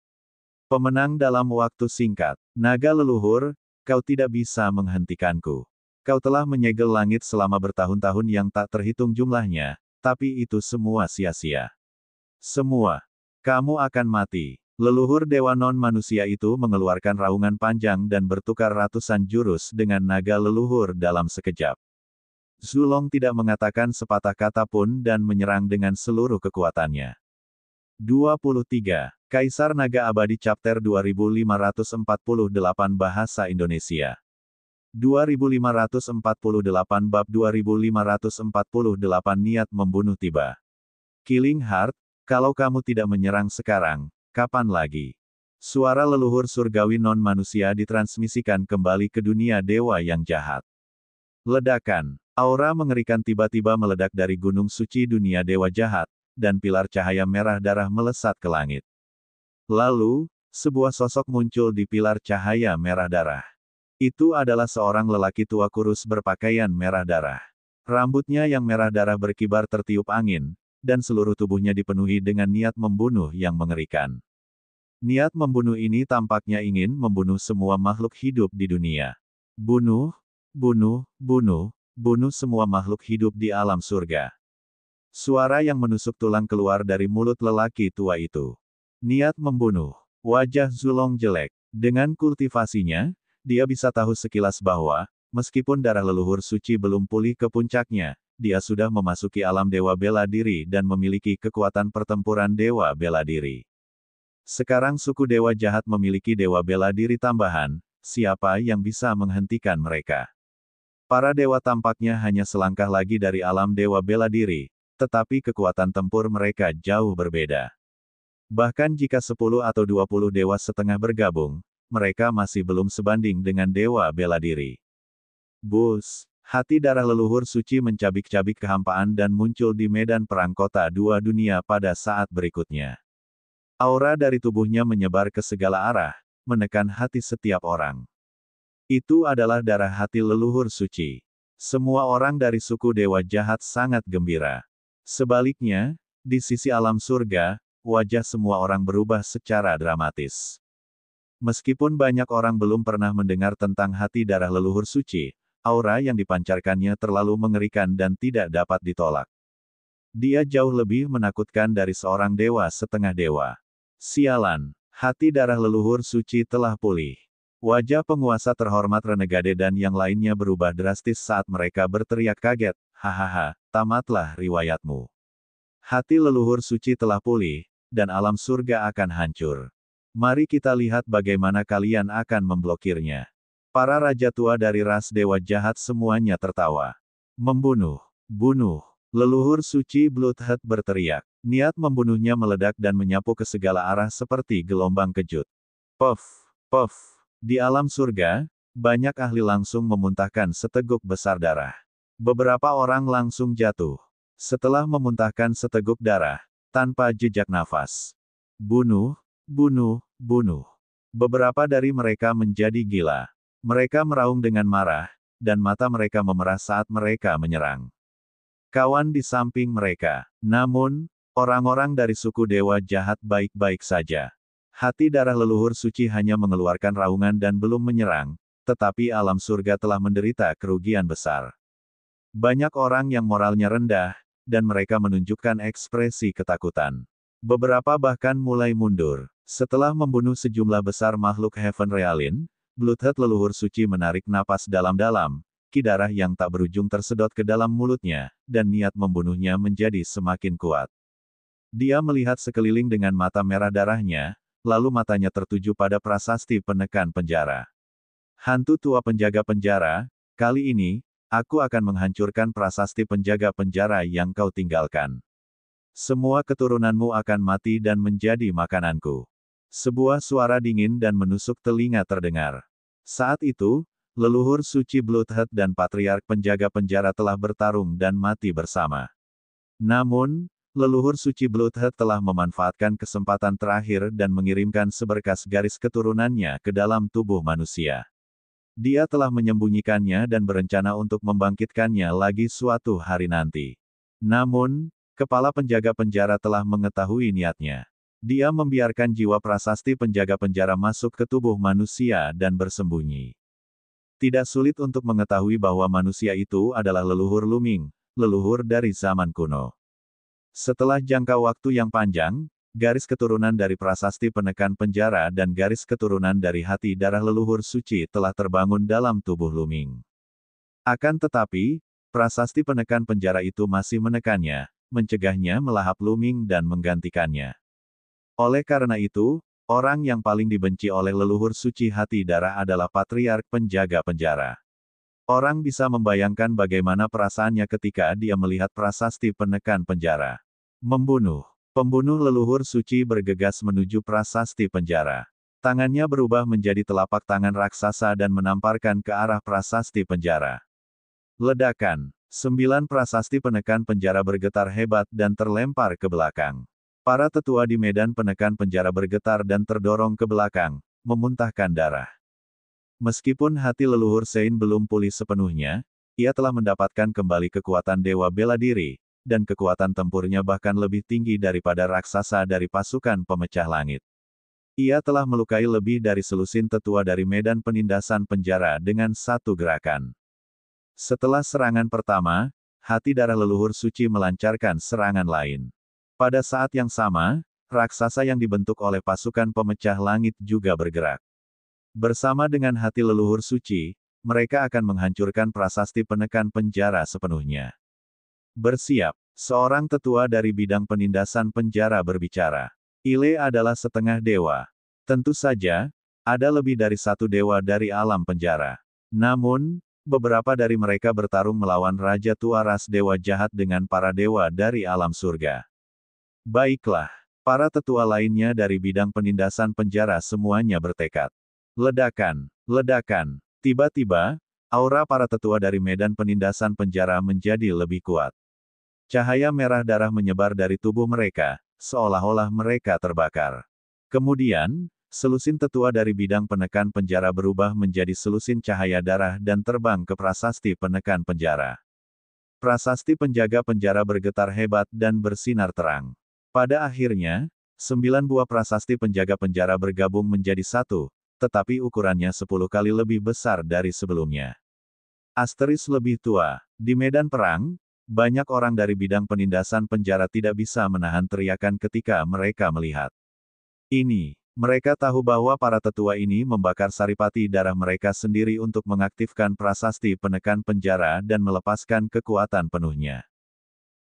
Pemenang dalam waktu singkat. Naga leluhur, kau tidak bisa menghentikanku. Kau telah menyegel langit selama bertahun-tahun yang tak terhitung jumlahnya, tapi itu semua sia-sia. Semua. Kamu akan mati. Leluhur dewa non-manusia itu mengeluarkan raungan panjang dan bertukar ratusan jurus dengan naga leluhur dalam sekejap. Zulong tidak mengatakan sepatah kata pun dan menyerang dengan seluruh kekuatannya. 23. Kaisar Naga Abadi Chapter 2548 Bahasa Indonesia 2548 Bab 2548 Niat membunuh tiba. Killing Heart, kalau kamu tidak menyerang sekarang, kapan lagi? Suara leluhur surgawi non-manusia ditransmisikan kembali ke dunia dewa yang jahat. Ledakan. Aura mengerikan tiba-tiba meledak dari gunung suci dunia dewa jahat, dan pilar cahaya merah darah melesat ke langit. Lalu, sebuah sosok muncul di pilar cahaya merah darah. Itu adalah seorang lelaki tua kurus berpakaian merah darah. Rambutnya yang merah darah berkibar tertiup angin, dan seluruh tubuhnya dipenuhi dengan niat membunuh yang mengerikan. Niat membunuh ini tampaknya ingin membunuh semua makhluk hidup di dunia. Bunuh, bunuh, bunuh, bunuh semua makhluk hidup di alam surga. Suara yang menusuk tulang keluar dari mulut lelaki tua itu. Niat membunuh. Wajah Zulong jelek. Dengan kultivasinya, dia bisa tahu sekilas bahwa, meskipun darah leluhur suci belum pulih ke puncaknya, dia sudah memasuki alam dewa bela diri dan memiliki kekuatan pertempuran dewa bela diri. Sekarang suku dewa jahat memiliki dewa bela diri tambahan, siapa yang bisa menghentikan mereka? Para dewa tampaknya hanya selangkah lagi dari alam dewa bela diri, tetapi kekuatan tempur mereka jauh berbeda. Bahkan jika 10 atau 20 dewa setengah bergabung, mereka masih belum sebanding dengan dewa bela diri. Bus, hati darah leluhur suci mencabik-cabik kehampaan dan muncul di medan perang kota dua dunia pada saat berikutnya. Aura dari tubuhnya menyebar ke segala arah, menekan hati setiap orang. Itu adalah darah hati leluhur suci. Semua orang dari suku dewa jahat sangat gembira. Sebaliknya, di sisi alam surga, wajah semua orang berubah secara dramatis. Meskipun banyak orang belum pernah mendengar tentang hati darah leluhur suci, aura yang dipancarkannya terlalu mengerikan dan tidak dapat ditolak. Dia jauh lebih menakutkan dari seorang dewa setengah dewa. Sialan, hati darah leluhur suci telah pulih. Wajah penguasa terhormat renegade dan yang lainnya berubah drastis saat mereka berteriak kaget, hahaha, tamatlah riwayatmu. Hati leluhur suci telah pulih, dan alam surga akan hancur. Mari kita lihat bagaimana kalian akan memblokirnya. Para raja tua dari ras dewa jahat semuanya tertawa. Membunuh, bunuh. Leluhur suci Bloodhead berteriak. Niat membunuhnya meledak dan menyapu ke segala arah seperti gelombang kejut. Puff, puff. Di alam surga, banyak ahli langsung memuntahkan seteguk besar darah. Beberapa orang langsung jatuh. Setelah memuntahkan seteguk darah, tanpa jejak nafas. Bunuh, bunuh, bunuh. Beberapa dari mereka menjadi gila. Mereka meraung dengan marah, dan mata mereka memerah saat mereka menyerang kawan di samping mereka. Namun, orang-orang dari suku dewa jahat baik-baik saja. Hati darah leluhur suci hanya mengeluarkan raungan dan belum menyerang, tetapi alam surga telah menderita kerugian besar. Banyak orang yang moralnya rendah, dan mereka menunjukkan ekspresi ketakutan. Beberapa bahkan mulai mundur. Setelah membunuh sejumlah besar makhluk Heaven Realin, Bloodhead leluhur suci menarik napas dalam-dalam, ki darah yang tak berujung tersedot ke dalam mulutnya, dan niat membunuhnya menjadi semakin kuat. Dia melihat sekeliling dengan mata merah darahnya, lalu matanya tertuju pada prasasti penekan penjara. Hantu tua penjaga penjara, kali ini, aku akan menghancurkan prasasti penjaga penjara yang kau tinggalkan. Semua keturunanmu akan mati dan menjadi makananku. Sebuah suara dingin dan menusuk telinga terdengar. Saat itu, leluhur suci Bloodhead dan patriark penjaga penjara telah bertarung dan mati bersama. Namun, leluhur suci Bloodhead telah memanfaatkan kesempatan terakhir dan mengirimkan seberkas garis keturunannya ke dalam tubuh manusia. Dia telah menyembunyikannya dan berencana untuk membangkitkannya lagi suatu hari nanti. Namun, kepala penjaga penjara telah mengetahui niatnya. Dia membiarkan jiwa prasasti penjaga penjara masuk ke tubuh manusia dan bersembunyi. Tidak sulit untuk mengetahui bahwa manusia itu adalah leluhur Luming, leluhur dari zaman kuno. Setelah jangka waktu yang panjang, garis keturunan dari prasasti penekan penjara dan garis keturunan dari hati darah leluhur suci telah terbangun dalam tubuh Luming. Akan tetapi, prasasti penekan penjara itu masih menekannya, mencegahnya melahap Luming dan menggantikannya. Oleh karena itu, orang yang paling dibenci oleh leluhur suci hati darah adalah Patriark penjaga penjara. Orang bisa membayangkan bagaimana perasaannya ketika dia melihat prasasti penekan penjara. Membunuh. Pembunuh leluhur suci bergegas menuju prasasti penjara. Tangannya berubah menjadi telapak tangan raksasa dan menamparkan ke arah prasasti penjara. Ledakan. 9 prasasti penekan penjara bergetar hebat dan terlempar ke belakang. Para tetua di medan penekan penjara bergetar dan terdorong ke belakang, memuntahkan darah. Meskipun hati leluhur Sein belum pulih sepenuhnya, ia telah mendapatkan kembali kekuatan dewa bela diri, dan kekuatan tempurnya bahkan lebih tinggi daripada raksasa dari pasukan pemecah langit. Ia telah melukai lebih dari selusin tetua dari medan penindasan penjara dengan satu gerakan. Setelah serangan pertama, hati darah leluhur suci melancarkan serangan lain. Pada saat yang sama, raksasa yang dibentuk oleh pasukan pemecah langit juga bergerak. Bersama dengan hati leluhur suci, mereka akan menghancurkan prasasti penekan penjara sepenuhnya. Bersiap, seorang tetua dari bidang penindasan penjara berbicara. Ile adalah setengah dewa. Tentu saja, ada lebih dari satu dewa dari alam penjara. Namun, beberapa dari mereka bertarung melawan Raja Tua ras dewa jahat dengan para dewa dari alam surga. Baiklah, para tetua lainnya dari bidang penindasan penjara semuanya bertekad. Ledakan, ledakan. Tiba-tiba, aura para tetua dari medan penindasan penjara menjadi lebih kuat. Cahaya merah darah menyebar dari tubuh mereka, seolah-olah mereka terbakar. Kemudian, selusin tetua dari bidang penekan penjara berubah menjadi selusin cahaya darah dan terbang ke prasasti penekan penjara. Prasasti penjaga penjara bergetar hebat dan bersinar terang. Pada akhirnya, 9 buah prasasti penjaga penjara bergabung menjadi satu, tetapi ukurannya 10 kali lebih besar dari sebelumnya. Asteris lebih tua. Di medan perang, banyak orang dari bidang penindasan penjara tidak bisa menahan teriakan ketika mereka melihat ini. Mereka tahu bahwa para tetua ini membakar saripati darah mereka sendiri untuk mengaktifkan prasasti penekan penjara dan melepaskan kekuatan penuhnya.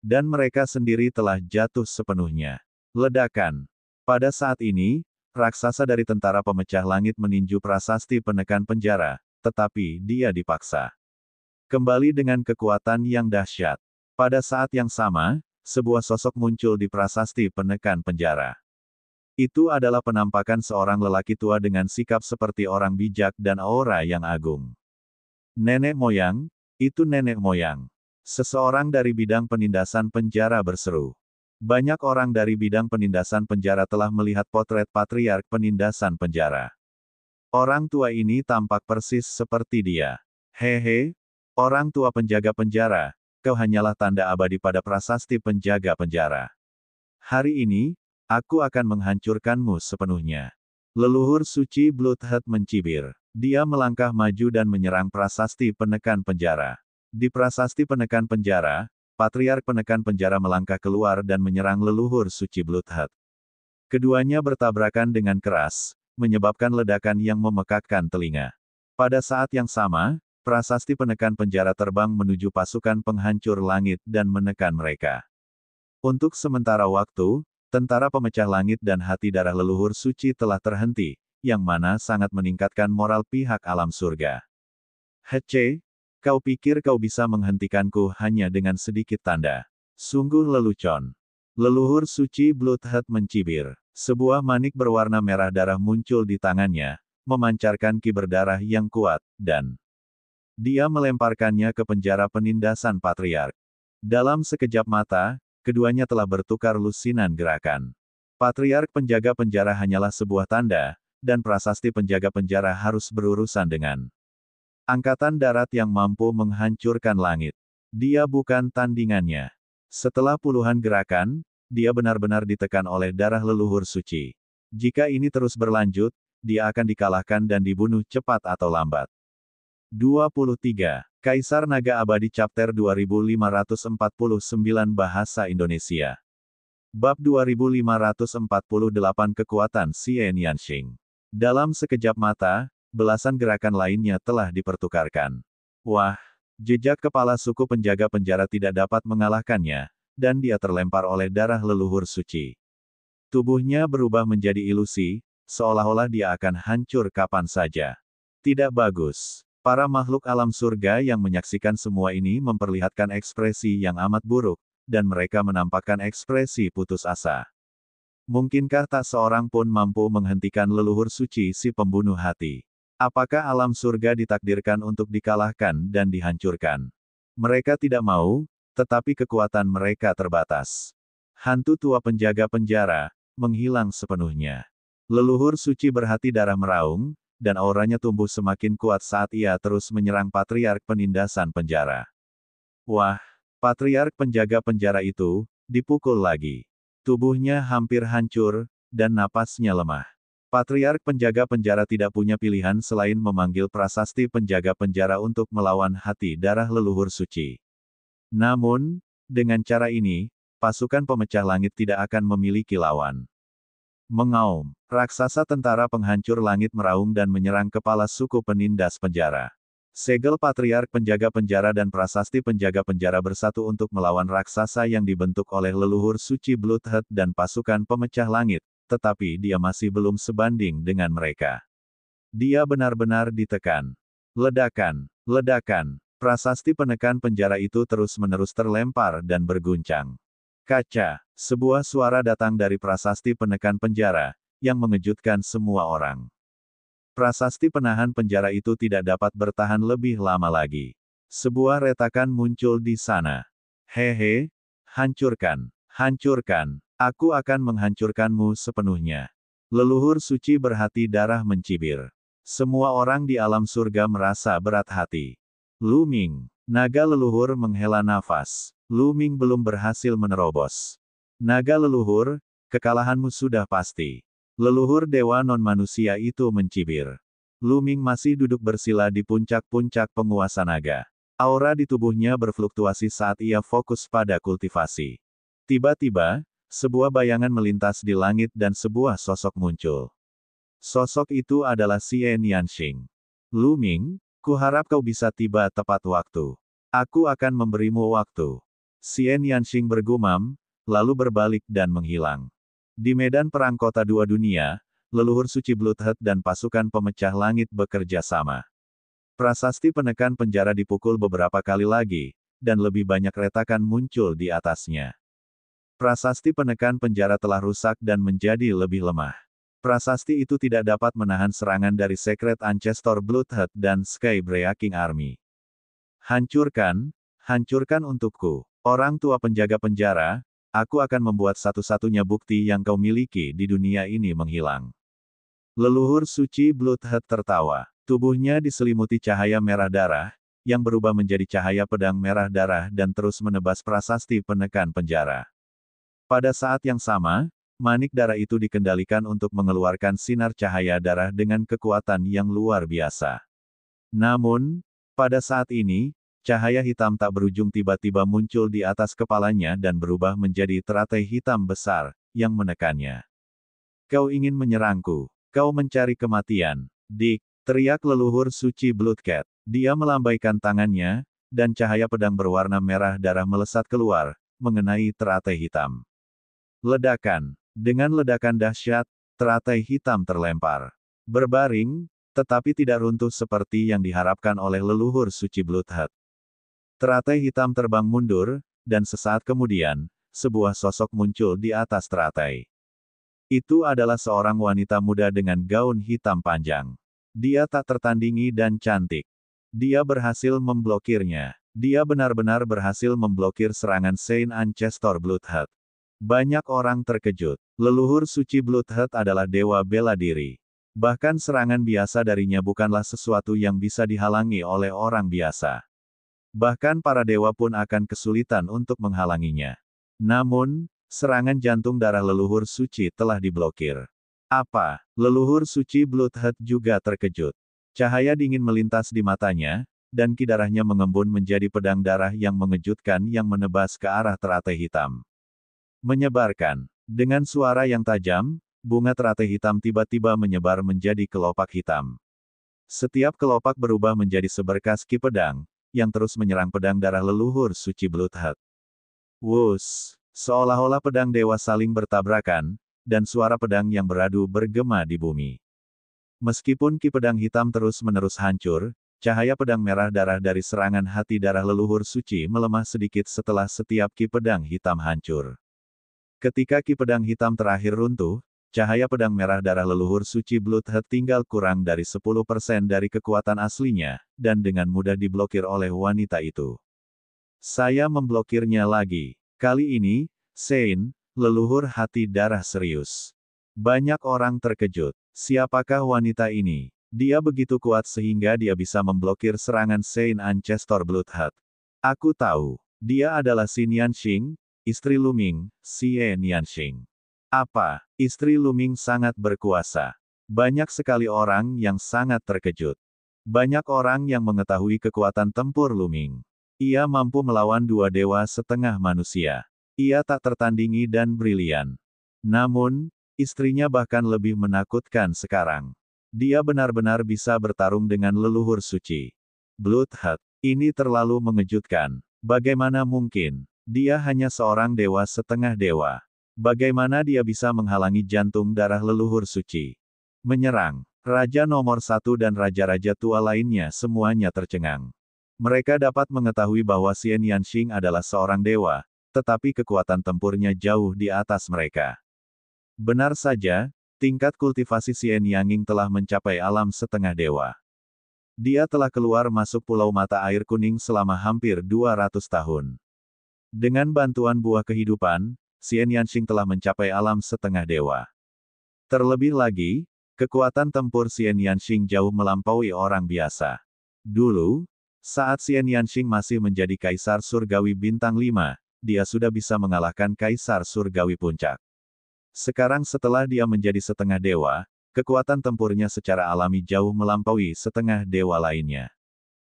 Dan mereka sendiri telah jatuh sepenuhnya. Ledakan. Pada saat ini, raksasa dari tentara pemecah langit meninju prasasti penekan penjara, tetapi dia dipaksa kembali dengan kekuatan yang dahsyat. Pada saat yang sama, sebuah sosok muncul di prasasti penekan penjara. Itu adalah penampakan seorang lelaki tua dengan sikap seperti orang bijak dan aura yang agung. Nenek moyang, itu nenek moyang. Seseorang dari bidang penindasan penjara berseru. Banyak orang dari bidang penindasan penjara telah melihat potret patriark penindasan penjara. Orang tua ini tampak persis seperti dia. Hehe, orang tua penjaga penjara, kau hanyalah tanda abadi pada prasasti penjaga penjara. Hari ini, aku akan menghancurkanmu sepenuhnya. Leluhur suci Bloodhead mencibir. Dia melangkah maju dan menyerang prasasti penekan penjara. Di prasasti penekan penjara, Patriark penekan penjara melangkah keluar dan menyerang leluhur suci Bloodhead. Keduanya bertabrakan dengan keras, menyebabkan ledakan yang memekakkan telinga. Pada saat yang sama, prasasti penekan penjara terbang menuju pasukan penghancur langit dan menekan mereka. Untuk sementara waktu, tentara pemecah langit dan hati darah leluhur suci telah terhenti, yang mana sangat meningkatkan moral pihak alam surga. Hece, kau pikir kau bisa menghentikanku hanya dengan sedikit tanda. Sungguh lelucon. Leluhur suci Bloodhead mencibir. Sebuah manik berwarna merah darah muncul di tangannya, memancarkan ki berdarah yang kuat, dan dia melemparkannya ke penjara penindasan patriark. Dalam sekejap mata, keduanya telah bertukar lusinan gerakan. Patriark penjaga penjara hanyalah sebuah tanda, dan prasasti penjaga penjara harus berurusan dengan angkatan darat yang mampu menghancurkan langit. Dia bukan tandingannya. Setelah puluhan gerakan, dia benar-benar ditekan oleh darah leluhur suci. Jika ini terus berlanjut, dia akan dikalahkan dan dibunuh cepat atau lambat. 23. Kaisar Naga Abadi Chapter 2549 Bahasa Indonesia. Bab 2548 Kekuatan Xie Nianxing. Dalam sekejap mata, belasan gerakan lainnya telah dipertukarkan. Wah, Jejak kepala suku penjaga penjara tidak dapat mengalahkannya, dan dia terlempar oleh darah leluhur suci. Tubuhnya berubah menjadi ilusi, seolah-olah dia akan hancur kapan saja. Tidak bagus. Para makhluk alam surga yang menyaksikan semua ini memperlihatkan ekspresi yang amat buruk, dan mereka menampakkan ekspresi putus asa. Mungkinkah tak seorang pun mampu menghentikan leluhur suci si pembunuh hati? Apakah alam surga ditakdirkan untuk dikalahkan dan dihancurkan? Mereka tidak mau, tetapi kekuatan mereka terbatas. Hantu tua penjaga penjara menghilang sepenuhnya. Leluhur suci berhati darah meraung, dan auranya tumbuh semakin kuat saat ia terus menyerang patriark penindasan penjara. Wah, patriark penjaga penjara itu dipukul lagi. Tubuhnya hampir hancur, dan napasnya lemah. Patriark penjaga penjara tidak punya pilihan selain memanggil prasasti penjaga penjara untuk melawan hati darah leluhur suci. Namun, dengan cara ini, pasukan pemecah langit tidak akan memiliki lawan. Mengaum, raksasa tentara penghancur langit meraung dan menyerang kepala suku penindas penjara. Segel patriark penjaga penjara dan prasasti penjaga penjara bersatu untuk melawan raksasa yang dibentuk oleh leluhur suci Bloodhead dan pasukan pemecah langit, tetapi dia masih belum sebanding dengan mereka. Dia benar-benar ditekan. Ledakan, ledakan, prasasti penekan penjara itu terus-menerus terlempar dan berguncang. Kaca, sebuah suara datang dari prasasti penekan penjara, yang mengejutkan semua orang. Prasasti penahan penjara itu tidak dapat bertahan lebih lama lagi. Sebuah retakan muncul di sana. Hehe, hancurkan, hancurkan, aku akan menghancurkanmu sepenuhnya. Leluhur suci berhati darah mencibir. Semua orang di alam surga merasa berat hati. Lu Ming, naga leluhur menghela nafas. Lu Ming belum berhasil menerobos. Naga leluhur, kekalahanmu sudah pasti. Leluhur dewa non-manusia itu mencibir. Lu Ming masih duduk bersila di puncak-puncak penguasa naga. Aura di tubuhnya berfluktuasi saat ia fokus pada kultivasi. Tiba-tiba, sebuah bayangan melintas di langit dan sebuah sosok muncul. Sosok itu adalah Xie Nianxing. Lu Ming, kuharap kau bisa tiba tepat waktu. Aku akan memberimu waktu. Xie Nianxing bergumam, lalu berbalik dan menghilang. Di medan perang kota dua dunia, leluhur suci Bloodhead dan pasukan pemecah langit bekerja sama. Prasasti penekan penjara dipukul beberapa kali lagi, dan lebih banyak retakan muncul di atasnya. Prasasti penekan penjara telah rusak dan menjadi lebih lemah. Prasasti itu tidak dapat menahan serangan dari Secret Ancestor Bloodhead dan Sky Breaking Army. Hancurkan, hancurkan untukku. Orang tua penjaga penjara, aku akan membuat satu-satunya bukti yang kau miliki di dunia ini menghilang. Leluhur suci Bloodhead tertawa. Tubuhnya diselimuti cahaya merah darah, yang berubah menjadi cahaya pedang merah darah dan terus menebas prasasti penekan penjara. Pada saat yang sama, manik darah itu dikendalikan untuk mengeluarkan sinar cahaya darah dengan kekuatan yang luar biasa. Namun, pada saat ini, cahaya hitam tak berujung tiba-tiba muncul di atas kepalanya dan berubah menjadi teratai hitam besar, yang menekannya. Kau ingin menyerangku. Kau mencari kematian. Dik, teriak leluhur suci Bloodcat. Dia melambaikan tangannya, dan cahaya pedang berwarna merah darah melesat keluar, mengenai teratai hitam. Ledakan. Dengan ledakan dahsyat, teratai hitam terlempar. Berbaring, tetapi tidak runtuh seperti yang diharapkan oleh leluhur suci Bloodhead. Teratai hitam terbang mundur, dan sesaat kemudian, sebuah sosok muncul di atas teratai. Itu adalah seorang wanita muda dengan gaun hitam panjang. Dia tak tertandingi dan cantik. Dia berhasil memblokirnya. Dia benar-benar berhasil memblokir serangan Saint Ancestor Bloodhead. Banyak orang terkejut. Leluhur suci Bloodhead adalah dewa bela diri. Bahkan serangan biasa darinya bukanlah sesuatu yang bisa dihalangi oleh orang biasa. Bahkan para dewa pun akan kesulitan untuk menghalanginya. Namun, serangan jantung darah leluhur suci telah diblokir. Apa? Leluhur suci Bloodhead juga terkejut. Cahaya dingin melintas di matanya, dan ki darahnya mengembun menjadi pedang darah yang mengejutkan yang menebas ke arah teratai hitam. Menyebarkan. Dengan suara yang tajam, bunga teratai hitam tiba-tiba menyebar menjadi kelopak hitam. Setiap kelopak berubah menjadi seberkas ki pedang, yang terus menyerang pedang darah leluhur suci Bloodheart. Wus! Seolah-olah pedang dewa saling bertabrakan, dan suara pedang yang beradu bergema di bumi. Meskipun ki pedang hitam terus-menerus hancur, cahaya pedang merah darah dari serangan hati darah leluhur suci melemah sedikit setelah setiap ki pedang hitam hancur. Ketika ki pedang hitam terakhir runtuh, cahaya pedang merah darah leluhur suci Bloodheart tinggal kurang dari 10% dari kekuatan aslinya, dan dengan mudah diblokir oleh wanita itu. Saya memblokirnya lagi. Kali ini, Sein, leluhur hati darah serius. Banyak orang terkejut. Siapakah wanita ini? Dia begitu kuat sehingga dia bisa memblokir serangan Sein Ancestor Bloodheart. Aku tahu. Dia adalah Xin Yanxing, istri Luming, Xie Nianxing. Apa? Istri Luming sangat berkuasa. Banyak sekali orang yang sangat terkejut. Banyak orang yang mengetahui kekuatan tempur Luming. Ia mampu melawan dua dewa setengah manusia. Ia tak tertandingi dan brilian. Namun, istrinya bahkan lebih menakutkan sekarang. Dia benar-benar bisa bertarung dengan leluhur suci Bloodheart. Ini terlalu mengejutkan. Bagaimana mungkin? Dia hanya seorang dewa setengah dewa. Bagaimana dia bisa menghalangi jantung darah leluhur suci? Menyerang. Raja nomor satu dan raja-raja tua lainnya semuanya tercengang. Mereka dapat mengetahui bahwa Xin Yanxing adalah seorang dewa, tetapi kekuatan tempurnya jauh di atas mereka. Benar saja, tingkat kultivasi Xin Yanxing telah mencapai alam setengah dewa. Dia telah keluar masuk Pulau Mata Air Kuning selama hampir 200 tahun. Dengan bantuan buah kehidupan, Xin Yanxing telah mencapai alam setengah dewa. Terlebih lagi, kekuatan tempur Xin Yanxing jauh melampaui orang biasa. Dulu, saat Xin Yanxing masih menjadi Kaisar Surgawi Bintang 5, dia sudah bisa mengalahkan Kaisar Surgawi Puncak. Sekarang setelah dia menjadi setengah dewa, kekuatan tempurnya secara alami jauh melampaui setengah dewa lainnya.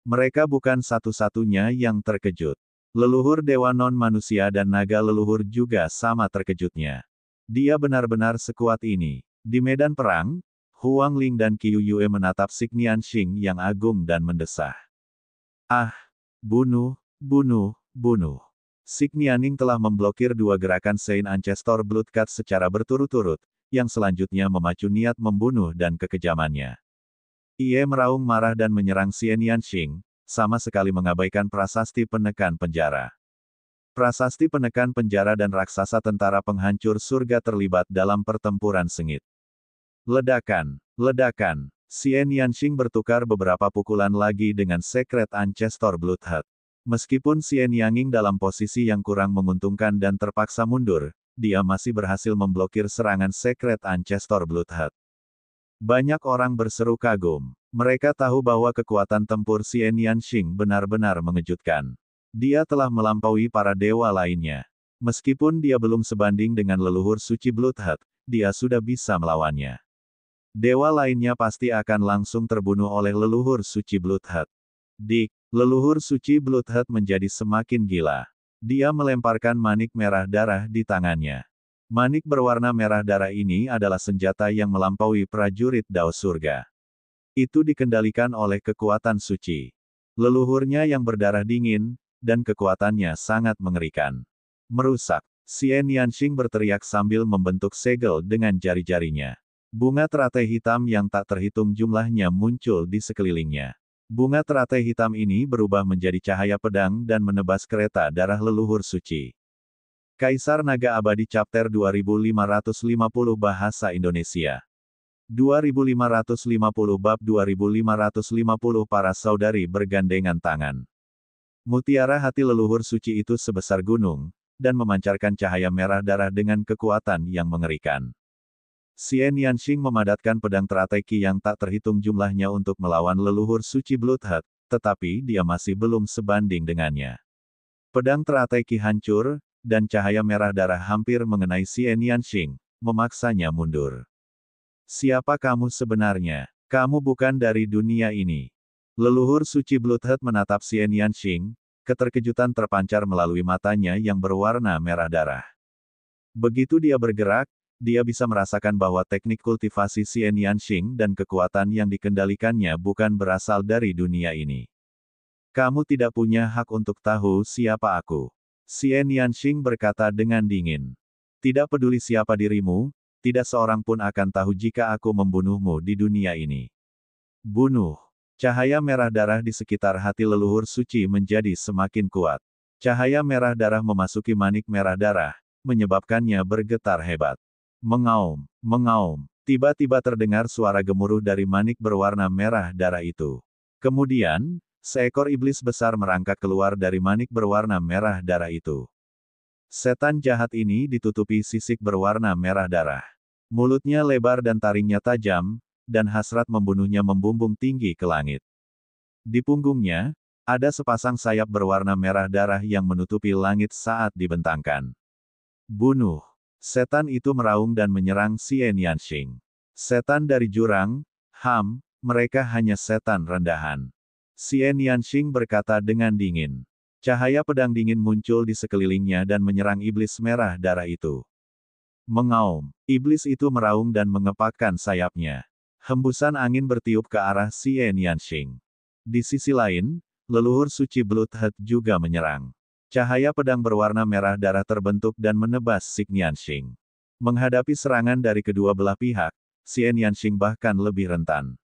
Mereka bukan satu-satunya yang terkejut. Leluhur dewa non-manusia dan naga leluhur juga sama terkejutnya. Dia benar-benar sekuat ini. Di medan perang, Huang Ling dan Qiu Yue menatap Xin Yanxing yang agung dan mendesah. Ah! Bunuh, bunuh, bunuh. Xin Yanxing telah memblokir dua gerakan Sein Ancestor Bloodheart secara berturut-turut, yang selanjutnya memacu niat membunuh dan kekejamannya. Ia meraung marah dan menyerang Xin Yanxing, sama sekali mengabaikan prasasti penekan penjara. Prasasti penekan penjara dan raksasa tentara penghancur surga terlibat dalam pertempuran sengit. Ledakan, ledakan. Xin Yanxing bertukar beberapa pukulan lagi dengan Secret Ancestor Bloodheart. Meskipun Xin Yanxing dalam posisi yang kurang menguntungkan dan terpaksa mundur, dia masih berhasil memblokir serangan Secret Ancestor Bloodheart. Banyak orang berseru kagum. Mereka tahu bahwa kekuatan tempur Xin Yanxing benar-benar mengejutkan. Dia telah melampaui para dewa lainnya. Meskipun dia belum sebanding dengan leluhur suci Bloodheart, dia sudah bisa melawannya. Dewa lainnya pasti akan langsung terbunuh oleh leluhur suci Bloodheart. Dik, leluhur suci Bloodheart menjadi semakin gila. Dia melemparkan manik merah darah di tangannya. Manik berwarna merah darah ini adalah senjata yang melampaui prajurit Dao Surga. Itu dikendalikan oleh kekuatan suci. Leluhurnya yang berdarah dingin, dan kekuatannya sangat mengerikan. Merusak. Xin Yanxing berteriak sambil membentuk segel dengan jari-jarinya. Bunga teratai hitam yang tak terhitung jumlahnya muncul di sekelilingnya. Bunga teratai hitam ini berubah menjadi cahaya pedang dan menebas kereta darah leluhur suci. Kaisar Naga Abadi Chapter 2550 Bahasa Indonesia 2550 Bab 2550 Para saudari bergandengan tangan. Mutiara hati leluhur suci itu sebesar gunung, dan memancarkan cahaya merah darah dengan kekuatan yang mengerikan. Xin Yanxing memadatkan pedang teratai Qi yang tak terhitung jumlahnya untuk melawan leluhur suci Bloodheart, tetapi dia masih belum sebanding dengannya. Pedang teratai Qi hancur, dan cahaya merah darah hampir mengenai Xin Yanxing, memaksanya mundur. Siapa kamu sebenarnya? Kamu bukan dari dunia ini. Leluhur suci Bloodheart menatap Xin Yanxing, keterkejutan terpancar melalui matanya yang berwarna merah darah. Begitu dia bergerak, dia bisa merasakan bahwa teknik kultivasi Xin Yanxing dan kekuatan yang dikendalikannya bukan berasal dari dunia ini. Kamu tidak punya hak untuk tahu siapa aku. Xie Nianxing berkata dengan dingin. Tidak peduli siapa dirimu, tidak seorang pun akan tahu jika aku membunuhmu di dunia ini. Bunuh. Cahaya merah darah di sekitar hati leluhur suci menjadi semakin kuat. Cahaya merah darah memasuki manik merah darah, menyebabkannya bergetar hebat. Mengaum, mengaum. Tiba-tiba terdengar suara gemuruh dari manik berwarna merah darah itu. Kemudian, seekor iblis besar merangkak keluar dari manik berwarna merah darah itu. Setan jahat ini ditutupi sisik berwarna merah darah. Mulutnya lebar dan taringnya tajam, dan hasrat membunuhnya membumbung tinggi ke langit. Di punggungnya, ada sepasang sayap berwarna merah darah yang menutupi langit saat dibentangkan. Bunuh! Setan itu meraung dan menyerang Xie Nianxing. Setan dari jurang, mereka hanya setan rendahan. Xie Nianxing berkata dengan dingin. Cahaya pedang dingin muncul di sekelilingnya dan menyerang iblis merah darah itu. Mengaum, iblis itu meraung dan mengepakkan sayapnya. Hembusan angin bertiup ke arah Xie Nianxing. Di sisi lain, leluhur suci Bloodhead juga menyerang. Cahaya pedang berwarna merah darah terbentuk dan menebas Xie Nianxing. Menghadapi serangan dari kedua belah pihak, Xie Nianxing bahkan lebih rentan.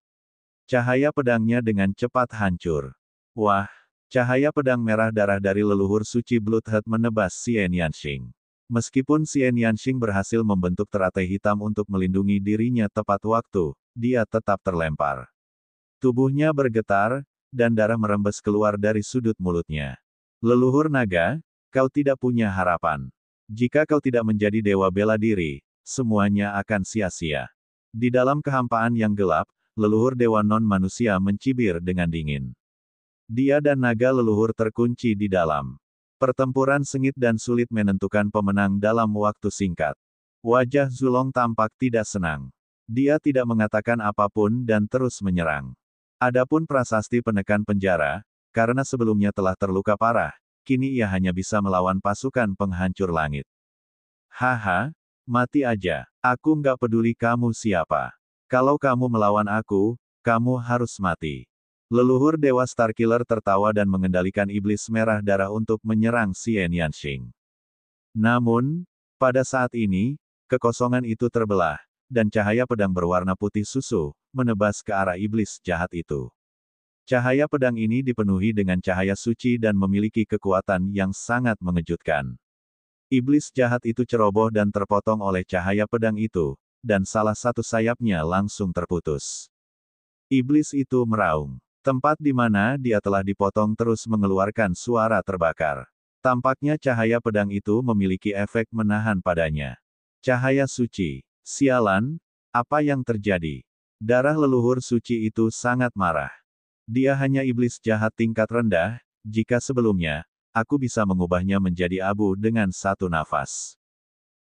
Cahaya pedangnya dengan cepat hancur. Wah! Cahaya pedang merah darah dari leluhur suci Bloodhead menebas Xie Nianxing. Meskipun Xie Nianxing berhasil membentuk teratai hitam untuk melindungi dirinya tepat waktu, dia tetap terlempar. Tubuhnya bergetar, dan darah merembes keluar dari sudut mulutnya. Leluhur naga, kau tidak punya harapan. Jika kau tidak menjadi dewa bela diri, semuanya akan sia-sia. Di dalam kehampaan yang gelap, leluhur dewa non-manusia mencibir dengan dingin. Dia dan naga leluhur terkunci di dalam. Pertempuran sengit dan sulit menentukan pemenang dalam waktu singkat. Wajah Zulong tampak tidak senang. Dia tidak mengatakan apapun dan terus menyerang. Adapun prasasti penekan penjara, karena sebelumnya telah terluka parah, kini ia hanya bisa melawan pasukan penghancur langit. Haha, mati aja. Aku nggak peduli kamu siapa. Kalau kamu melawan aku, kamu harus mati. Leluhur Dewa Starkiller tertawa dan mengendalikan iblis merah darah untuk menyerang Xie Nianxing. Namun, pada saat ini, kekosongan itu terbelah, dan cahaya pedang berwarna putih susu, menebas ke arah iblis jahat itu. Cahaya pedang ini dipenuhi dengan cahaya suci dan memiliki kekuatan yang sangat mengejutkan. Iblis jahat itu ceroboh dan terpotong oleh cahaya pedang itu, dan salah satu sayapnya langsung terputus. Iblis itu meraung. Tempat di mana dia telah dipotong terus mengeluarkan suara terbakar. Tampaknya cahaya pedang itu memiliki efek menahan padanya. Cahaya suci. Sialan, apa yang terjadi? Darah leluhur suci itu sangat marah. Dia hanya iblis jahat tingkat rendah, jika sebelumnya, aku bisa mengubahnya menjadi abu dengan satu nafas.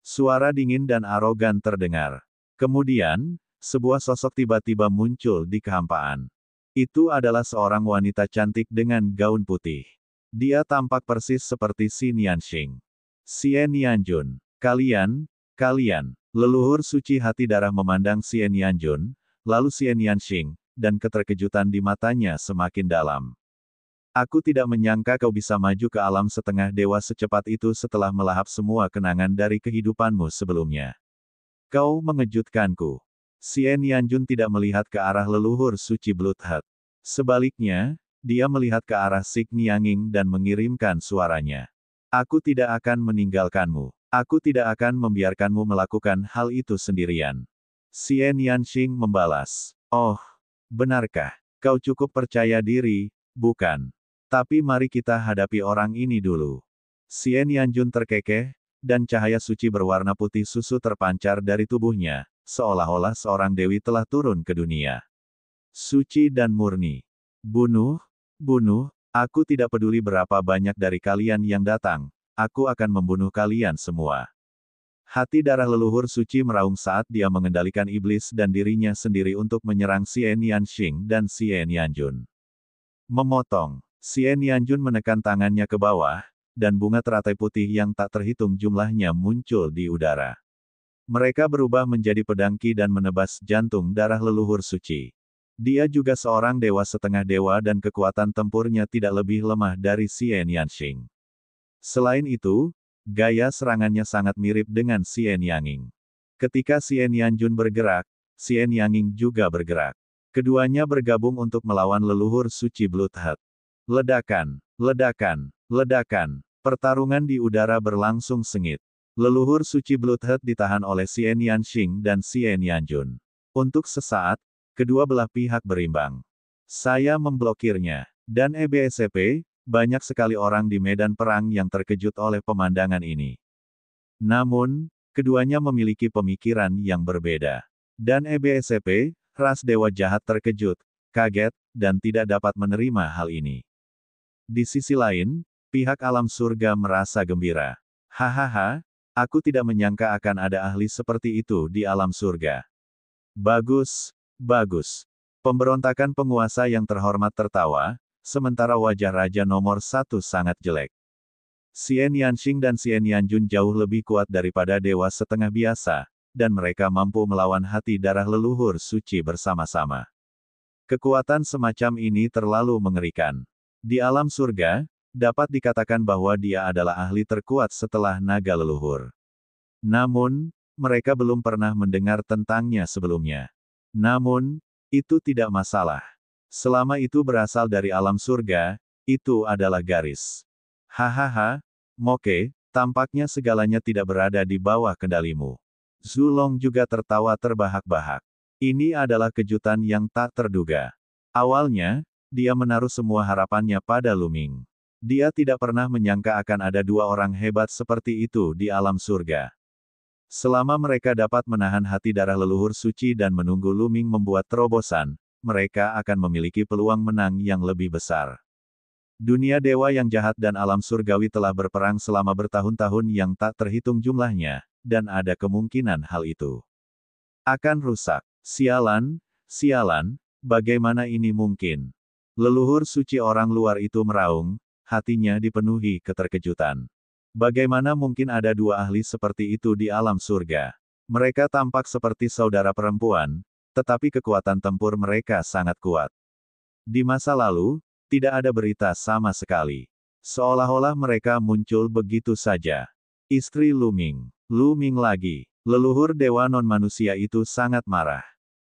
Suara dingin dan arogan terdengar. Kemudian, sebuah sosok tiba-tiba muncul di kehampaan. Itu adalah seorang wanita cantik dengan gaun putih. Dia tampak persis seperti Xie Nianxing. Xie Nianjun, kalian, leluhur suci hati darah memandang Xie Nianjun, lalu Xie Nianxing, dan keterkejutan di matanya semakin dalam. Aku tidak menyangka kau bisa maju ke alam setengah dewa secepat itu setelah melahap semua kenangan dari kehidupanmu sebelumnya. Kau mengejutkanku. Xie Nianjun tidak melihat ke arah leluhur suci Bloodhead. Sebaliknya, dia melihat ke arah Xie Nianxing dan mengirimkan suaranya. Aku tidak akan meninggalkanmu. Aku tidak akan membiarkanmu melakukan hal itu sendirian. Xie Nianxing membalas. Oh, benarkah? Kau cukup percaya diri, bukan? Tapi mari kita hadapi orang ini dulu. Xie Nianjun terkekeh, dan cahaya suci berwarna putih susu terpancar dari tubuhnya, seolah-olah seorang dewi telah turun ke dunia. Suci dan murni. Bunuh, aku tidak peduli berapa banyak dari kalian yang datang. Aku akan membunuh kalian semua. Hati darah leluhur suci meraung saat dia mengendalikan iblis dan dirinya sendiri untuk menyerang Xie Nianxing dan Xie Nianjun. Memotong. Xie Nianjun menekan tangannya ke bawah, dan bunga teratai putih yang tak terhitung jumlahnya muncul di udara. Mereka berubah menjadi pedangki dan menebas jantung darah leluhur suci. Dia juga seorang dewa setengah dewa dan kekuatan tempurnya tidak lebih lemah dari Xian Yanxing. Selain itu, gaya serangannya sangat mirip dengan Xian Yanging. Ketika Xian Yanjun bergerak, Xian Yanging juga bergerak. Keduanya bergabung untuk melawan leluhur suci Bloodheart. Ledakan, ledakan, ledakan. Pertarungan di udara berlangsung sengit. Leluhur suci Bloodheart ditahan oleh Xian Yanxing dan Xian Yanjun. Untuk sesaat, kedua belah pihak berimbang. Saya memblokirnya. Dan EBSCP, banyak sekali orang di medan perang yang terkejut oleh pemandangan ini. Namun, keduanya memiliki pemikiran yang berbeda. Dan EBSCP, ras dewa jahat terkejut, kaget, dan tidak dapat menerima hal ini. Di sisi lain, pihak alam surga merasa gembira. Hahaha, aku tidak menyangka akan ada ahli seperti itu di alam surga. Bagus, bagus. Pemberontakan penguasa yang terhormat tertawa, sementara wajah raja nomor 1 sangat jelek. Xian Yanxing dan Xian Yanjun jauh lebih kuat daripada dewa setengah biasa, dan mereka mampu melawan hati darah leluhur suci bersama-sama. Kekuatan semacam ini terlalu mengerikan. Di alam surga, dapat dikatakan bahwa dia adalah ahli terkuat setelah naga leluhur. Namun, mereka belum pernah mendengar tentangnya sebelumnya. Namun, itu tidak masalah. Selama itu berasal dari alam surga, itu adalah garis. Hahaha, Moke, tampaknya segalanya tidak berada di bawah kendalimu. Zulong juga tertawa terbahak-bahak. Ini adalah kejutan yang tak terduga. Awalnya, dia menaruh semua harapannya pada Luming. Dia tidak pernah menyangka akan ada dua orang hebat seperti itu di alam surga. Selama mereka dapat menahan hati darah leluhur suci dan menunggu Luming membuat terobosan, mereka akan memiliki peluang menang yang lebih besar. Dunia dewa yang jahat dan alam surgawi telah berperang selama bertahun-tahun yang tak terhitung jumlahnya, dan ada kemungkinan hal itu akan rusak. Sialan, sialan, bagaimana ini mungkin? Leluhur suci orang luar itu meraung, hatinya dipenuhi keterkejutan. Bagaimana mungkin ada dua ahli seperti itu di alam surga? Mereka tampak seperti saudara perempuan, tetapi kekuatan tempur mereka sangat kuat. Di masa lalu, tidak ada berita sama sekali. Seolah-olah mereka muncul begitu saja. Istri Luming. Luming lagi. Leluhur dewa non-manusia itu sangat marah.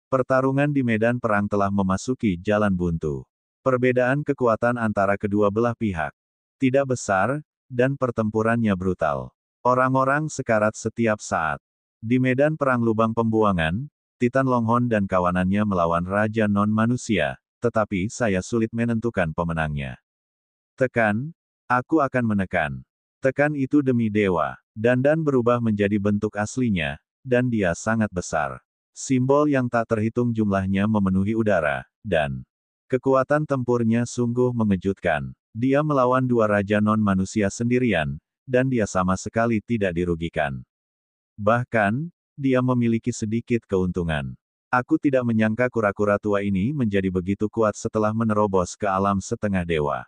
Pertarungan di medan perang telah memasuki jalan buntu. Perbedaan kekuatan antara kedua belah pihak tidak besar, dan pertempurannya brutal. Orang-orang sekarat setiap saat. Di medan perang lubang pembuangan, Titan Longhorn dan kawanannya melawan Raja Non-Manusia, tetapi saya sulit menentukan pemenangnya. Tekan, aku akan menekan. Tekan itu demi dewa. Dandan berubah menjadi bentuk aslinya, dan dia sangat besar. Simbol yang tak terhitung jumlahnya memenuhi udara, dan kekuatan tempurnya sungguh mengejutkan. Dia melawan dua raja non-manusia sendirian, dan dia sama sekali tidak dirugikan. Bahkan, dia memiliki sedikit keuntungan. Aku tidak menyangka kura-kura tua ini menjadi begitu kuat setelah menerobos ke alam setengah dewa.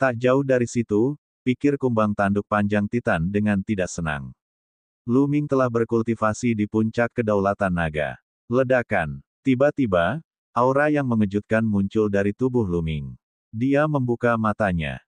Tak jauh dari situ, pikir kumbang tanduk panjang Titan dengan tidak senang. Luming telah berkultivasi di puncak kedaulatan naga. Ledakan. Tiba-tiba, aura yang mengejutkan muncul dari tubuh Luming. Dia membuka matanya.